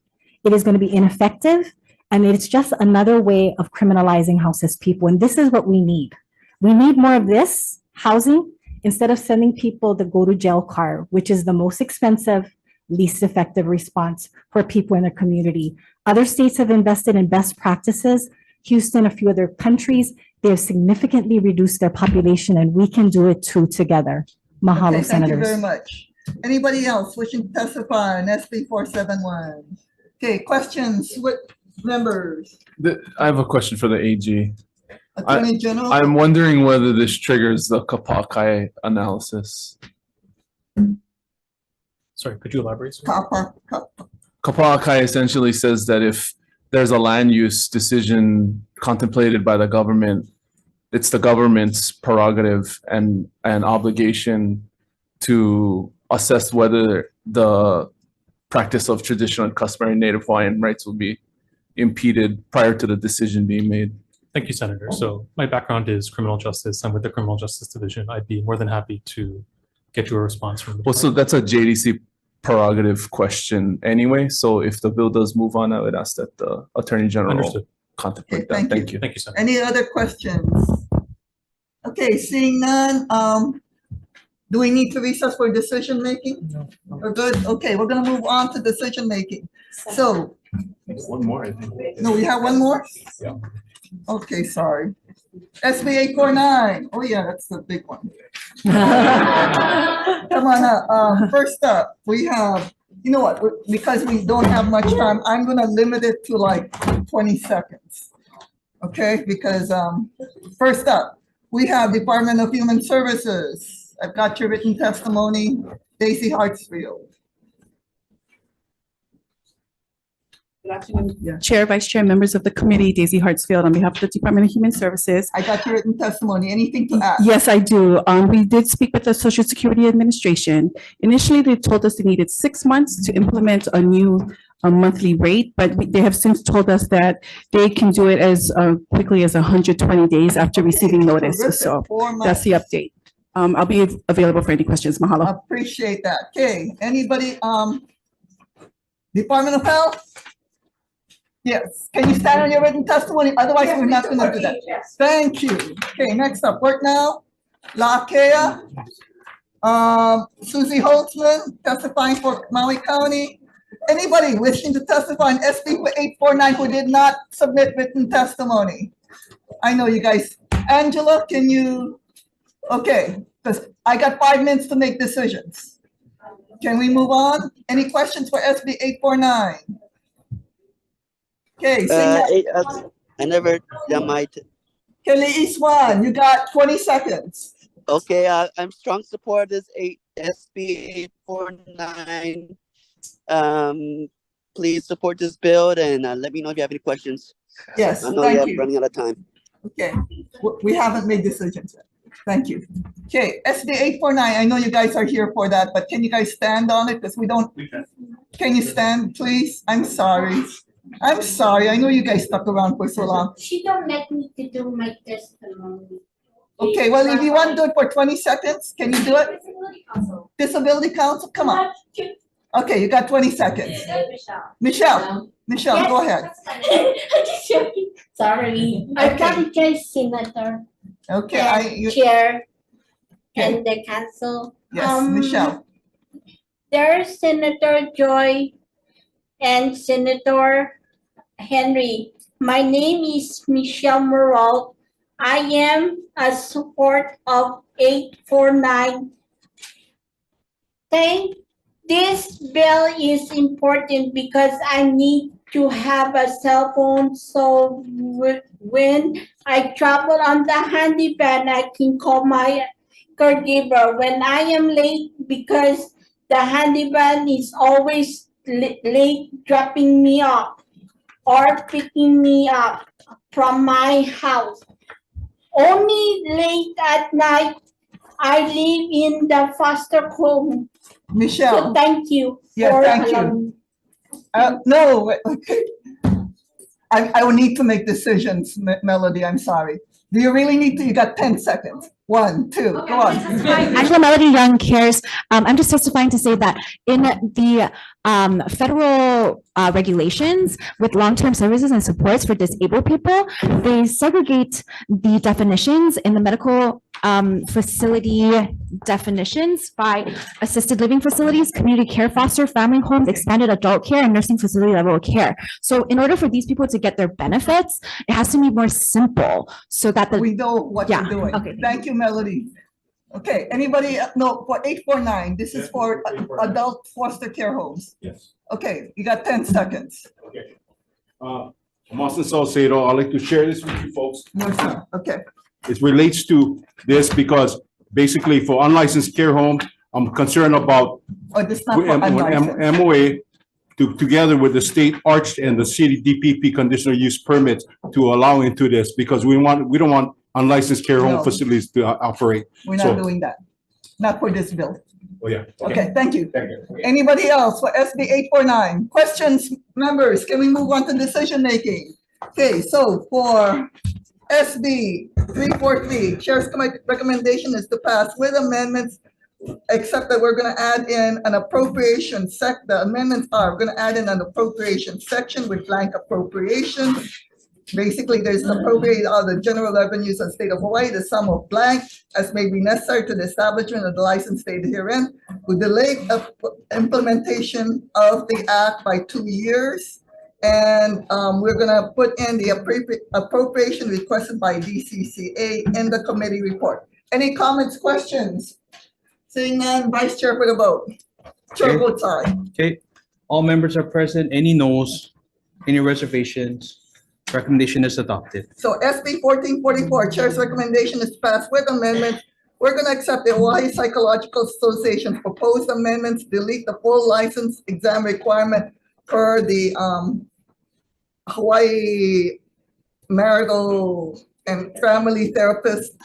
it is going to be ineffective, and it's just another way of criminalizing houseless people. And this is what we need. We need more of this housing instead of sending people the go to jail card, which is the most expensive, least effective response for people in the community. Other states have invested in best practices. Houston, a few other countries, they have significantly reduced their population, and we can do it too together. Mahalo, Okay, thank you Senators. very much. Anybody else wishing to testify on SB 471? Okay, questions with members? I have a question for the AG. Attorney General? I'm wondering whether this triggers the Kapakai analysis. Sorry, could you elaborate? Kapakai essentially says that if there's a land use decision contemplated by the government, it's the government's prerogative and obligation to assess whether the practice of traditional and customary Native Hawaiian rights will be impeded prior to the decision being made. Thank you, Senator. So my background is criminal justice. I'm with the Criminal Justice Division. I'd be more than happy to get you a response from the Well, so that's a JDC prerogative question anyway. So if the bill does move on, I would ask that the Attorney General Understood. contemplate Okay, that. Thank you. Thank you, Senator. Any other questions? Okay, seeing none, do we need to recess for decision making? No. We're good? Okay, we're gonna move on to decision making. So, One more, I think. no, we have one more? Yeah. Okay, sorry. SB 849. Oh yeah, that's the big one. Come on up. First up, we have, you know what, because we don't have much time, I'm gonna limit it to like 20 seconds. Okay, because first up, we have Department of Human Services. I've got your written testimony, Daisy Hartsfield. Good afternoon, Chair, Vice Chair, members of the committee, Daisy Hartsfield on behalf of the Department of Human Services. I got your written testimony. Anything to add? Yes, I do. We did speak with the Social Security Administration. Initially, they told us they needed 6 months to implement a new a monthly rate, but they have since told us that they can do it as quickly as 120 days after receiving notice. So that's the update. I'll be available for any questions. Mahalo. Appreciate that. Okay, anybody, Department of Health? Yes, can you stand on your written testimony? Otherwise, we're not gonna do that. Thank you. Okay, next up, work now. La Kea. Susie Holtzman testifying for Maui County. Anybody wishing to testify on SB 849 who did not submit written testimony? I know you guys. Angela, can you? Okay, because I got 5 minutes to make decisions. Can we move on? Any questions for SB 849? Okay, I never might. Kelly Iswan, you got 20 seconds. Okay, I'm strong support this SB 849. Please support this bill and let me know if you have any questions. Yes, I know thank you. running out of time. Okay, we haven't made decisions yet. Thank you. Okay, SB 849, I know you guys are here for that, but can you guys stand on it? Because we don't. Can you stand, please? I'm sorry. I'm sorry. I know you guys stuck around for so long. She don't let me to do my testimony. Okay, well, if you want to do it for 20 seconds, can you do it? Disability Council. Disability Council, come on. Okay, you got 20 seconds. Michelle, Yes. go ahead. Sorry. I apologize, Senator. Okay, and Chair and the council. Yes, Michelle. There's Senator Joy and Senator Henry. My name is Michelle Moralt. I am a support of 849. This bill is important because I need to have a cell phone, so when I travel on the handy van, I can call my caregiver when I am late, because the handy van is always late dropping me off or picking me up from my house. Only late at night, I live in the foster home. Michelle. So thank you. Yeah, thank you. No, I will need to make decisions, Melody, I'm sorry. Do you really need to? You got 10 seconds. 1, 2, go on. Angela Melody Young Cares. I'm just testifying to say that in the federal regulations with long-term services and supports for disabled people, they segregate the definitions in the medical facility definitions by assisted living facilities, community care, foster family homes, expanded adult care, and nursing facility level care. So in order for these people to get their benefits, it has to be more simple so that we know what you're doing. Okay. Thank you, Melody. Okay, anybody? No, for 849, this is for adult foster care homes. Yes. Okay, you got 10 seconds. Okay. I'm Austin Salcedo. I'd like to share this with you folks. No, sir. Okay. It relates to this because basically for unlicensed care home, I'm concerned about this not for unlicensed. MOA together with the state ARCH and the city DPP conditional use permits to allow into this, because we don't want unlicensed care home No. facilities to operate. We're not doing that. Not for this bill. Oh, yeah. Okay, thank you. Thank you. Anybody else for SB 849? Questions, members? Can we move on to decision making? Okay, so for SB 343, Chair's recommendation is to pass with amendments, except that we're going to add in an appropriation the amendments are, we're going to add in an appropriation section with blank appropriation. Basically, there's an appropriate out of the general revenues of the state of Hawaii, the sum of blank as may be necessary to the establishment of the license stated herein, with delay of implementation of the act by 2 years. And we're gonna put in the appropriation requested by DCCA in the committee report. Any comments, questions? Seeing none, Vice Chair for the vote. Chair votes aye. Okay, all members are present. Any noes, any reservations? Recommendation is adopted. So SB 1444, Chair's recommendation is passed with amendments. We're gonna accept the Hawaii Psychological Association's proposed amendments, delete the full license exam requirement per the Hawaii marital and family therapist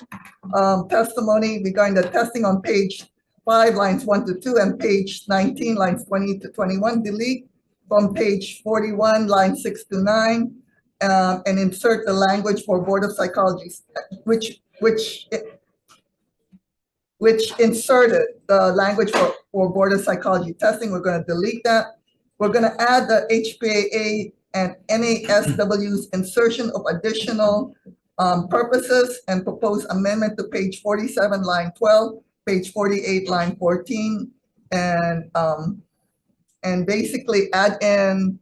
testimony regarding the testing on page 5, lines 1 to 2, and page 19, lines 20 to 21, delete. from page 41, line 6 to 9, and insert the language for Board of Psychology, which inserted the language for Board of Psychology testing. We're going to delete that. We're going to add the HPAA and NASW's insertion of additional purposes and propose amendment to page 47, line 12, page 48, line 14, and basically add in,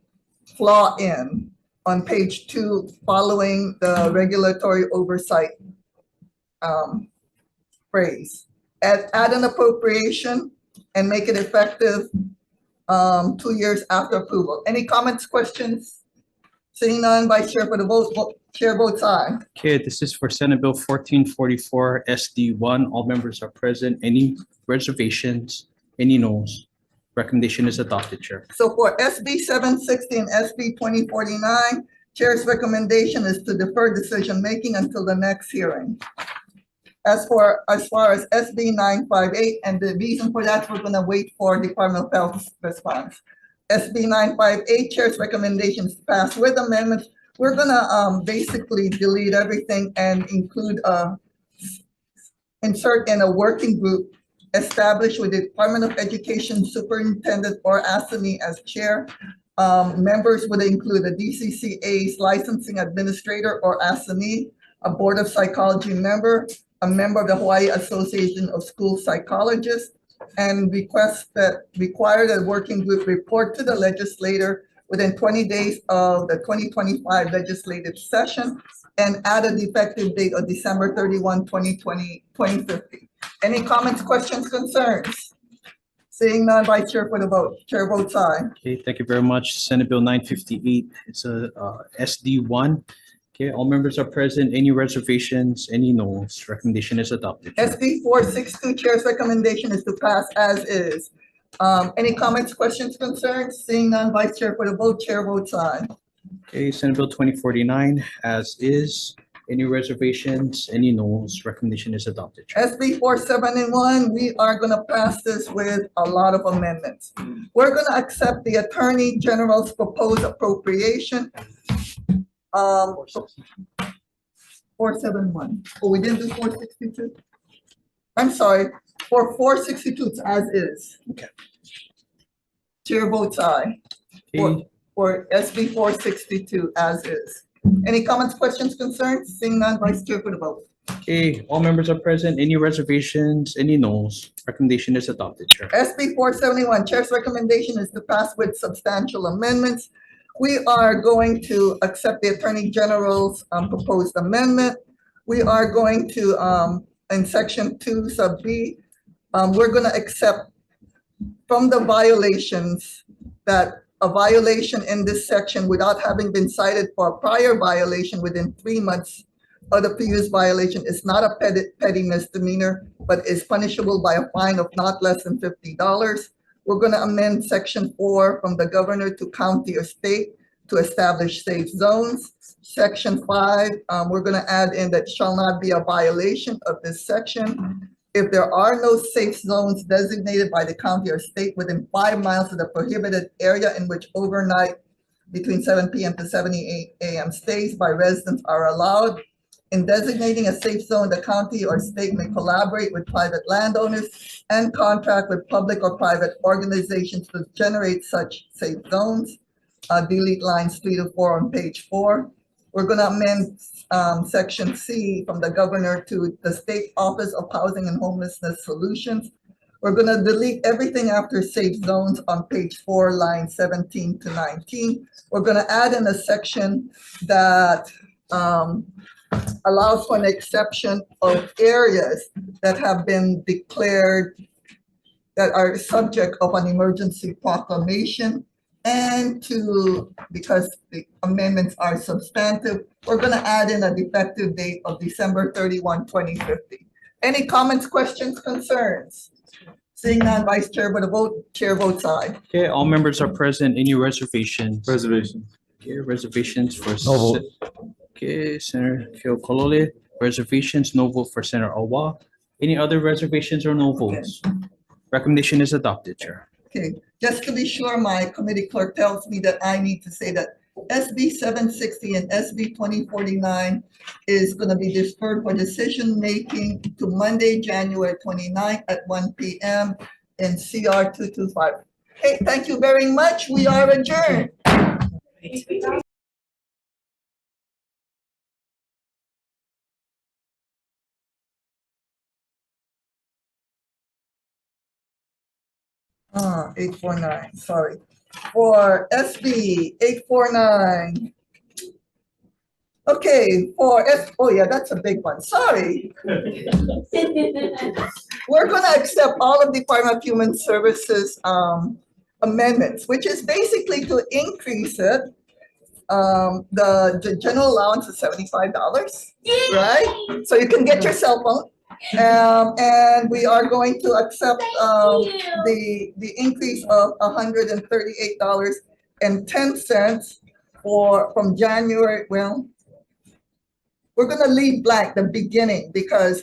flaw in on page 2 following the regulatory oversight phrase. Add an appropriation and make it effective 2 years after approval. Any comments, questions? Seeing none, Vice Chair for the vote, Chair votes aye. Okay, this is for Senate Bill 1444 SD1. All members are present. Any reservations? Any noes? Recommendation is adopted, Chair. So for SB 760 and SB 2049, Chair's recommendation is to defer decision-making until the next hearing. As far as SB 958, and the reason for that, we're gonna wait for Department of Health's response. SB 958, Chair's recommendation is to pass with amendments. We're gonna basically delete everything and include insert in a working group established with the Department of Education Superintendent or ASME as chair. Members would include a DCCA's licensing administrator or ASME, a Board of Psychology member, a member of the Hawaii Association of School Psychologists, and require that working group report to the legislator within 20 days of the 2025 legislative session and add an effective date of December 31, 2050. Any comments, questions, concerns? Seeing none, Vice Chair for the vote. Chair votes aye. Okay, thank you very much. Senate Bill 958, it's a SD1. Okay, all members are present. Any reservations? Any noes? Recommendation is adopted. SB 462, Chair's recommendation is to pass as is. Any comments, questions, concerns? Seeing none, Vice Chair for the vote. Chair votes aye. Okay, Senate Bill 2049 as is. Any reservations? Any noes? Recommendation is adopted. SB 471, we are going to pass this with a lot of amendments. We're going to accept the Attorney General's proposed appropriation. 471. Oh, we didn't do 462? I'm sorry, for 462, it's as is. Okay. Chair votes aye. For SB 462, as is. Any comments, questions, concerns? Seeing none, Vice Chair for the vote. Okay, all members are present. Any reservations? Any noes? Recommendation is adopted, Chair. SB 471, Chair's recommendation is to pass with substantial amendments. We are going to accept the Attorney General's proposed amendment. We are going to, in section 2 sub B, we're going to accept from the violations that a violation in this section without having been cited for a prior violation within 3 months of the previous violation is not a petty misdemeanor, but is punishable by a fine of not less than $50. We're going to amend section 4 from the governor to county or state to establish safe zones. Section 5, we're going to add in that shall not be a violation of this section if there are no safe zones designated by the county or state within 5 miles of the prohibited area in which overnight between 7 p.m. to 7 a.m. stays by residents are allowed. In designating a safe zone, the county or state may collaborate with private landowners and contract with public or private organizations to generate such safe zones. Delete lines 3 to 4 on page 4. We're going to amend section C from the governor to the State Office of Housing and Homelessness Solutions. We're going to delete everything after safe zones on page 4, line 17 to 19. We're going to add in a section that allows for an exception of areas that have been declared that are subject of an emergency proclamation. And because the amendments are substantive, we're going to add in a effective date of December 31, 2050. Any comments, questions, concerns? Seeing none, Vice Chair for the vote, Chair votes aye. Okay, all members are present. Any reservations? Reservations. Okay, reservations for. No vote. Okay, Senator Keokolole. Reservations, no vote for Senator Awa. Any other reservations or no votes? Recommendation is adopted, Chair. Okay, just to be sure, my committee clerk tells me that I need to say that SB 760 and SB 2049 is going to be deferred for decision-making to Monday, January 29th at 1 p.m. in CR 225. Hey, thank you very much. We are adjourned. Ah, 849, sorry. For SB 849. Okay, oh yeah, that's a big one, sorry. We're gonna accept all of Department of Human Services amendments, which is basically to increase it. The general allowance is $75, right? So you can get your cell phone. And we are going to accept the increase of $138.10 from January. Well, we're going to leave blank the beginning because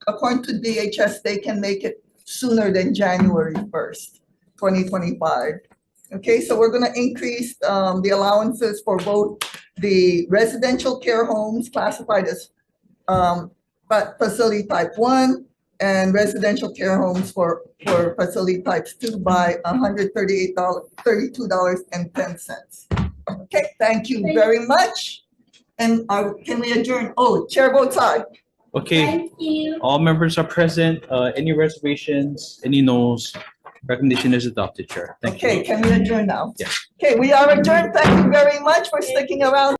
according to DHS, they can make it sooner than January 1st, 2025. Okay, so we're going to increase the allowances for both the residential care homes classified as facility type 1 and residential care homes for facility types 2 by $32.10. Okay, thank you very much. And can we adjourn? Oh, chair votes aye. Okay, Thank you. all members are present. Any reservations, any no's? Recommendation is adopted, Chair. Thank you. Okay, can we adjourn now? Yes. Okay, we are adjourned. Thank you very much for sticking around.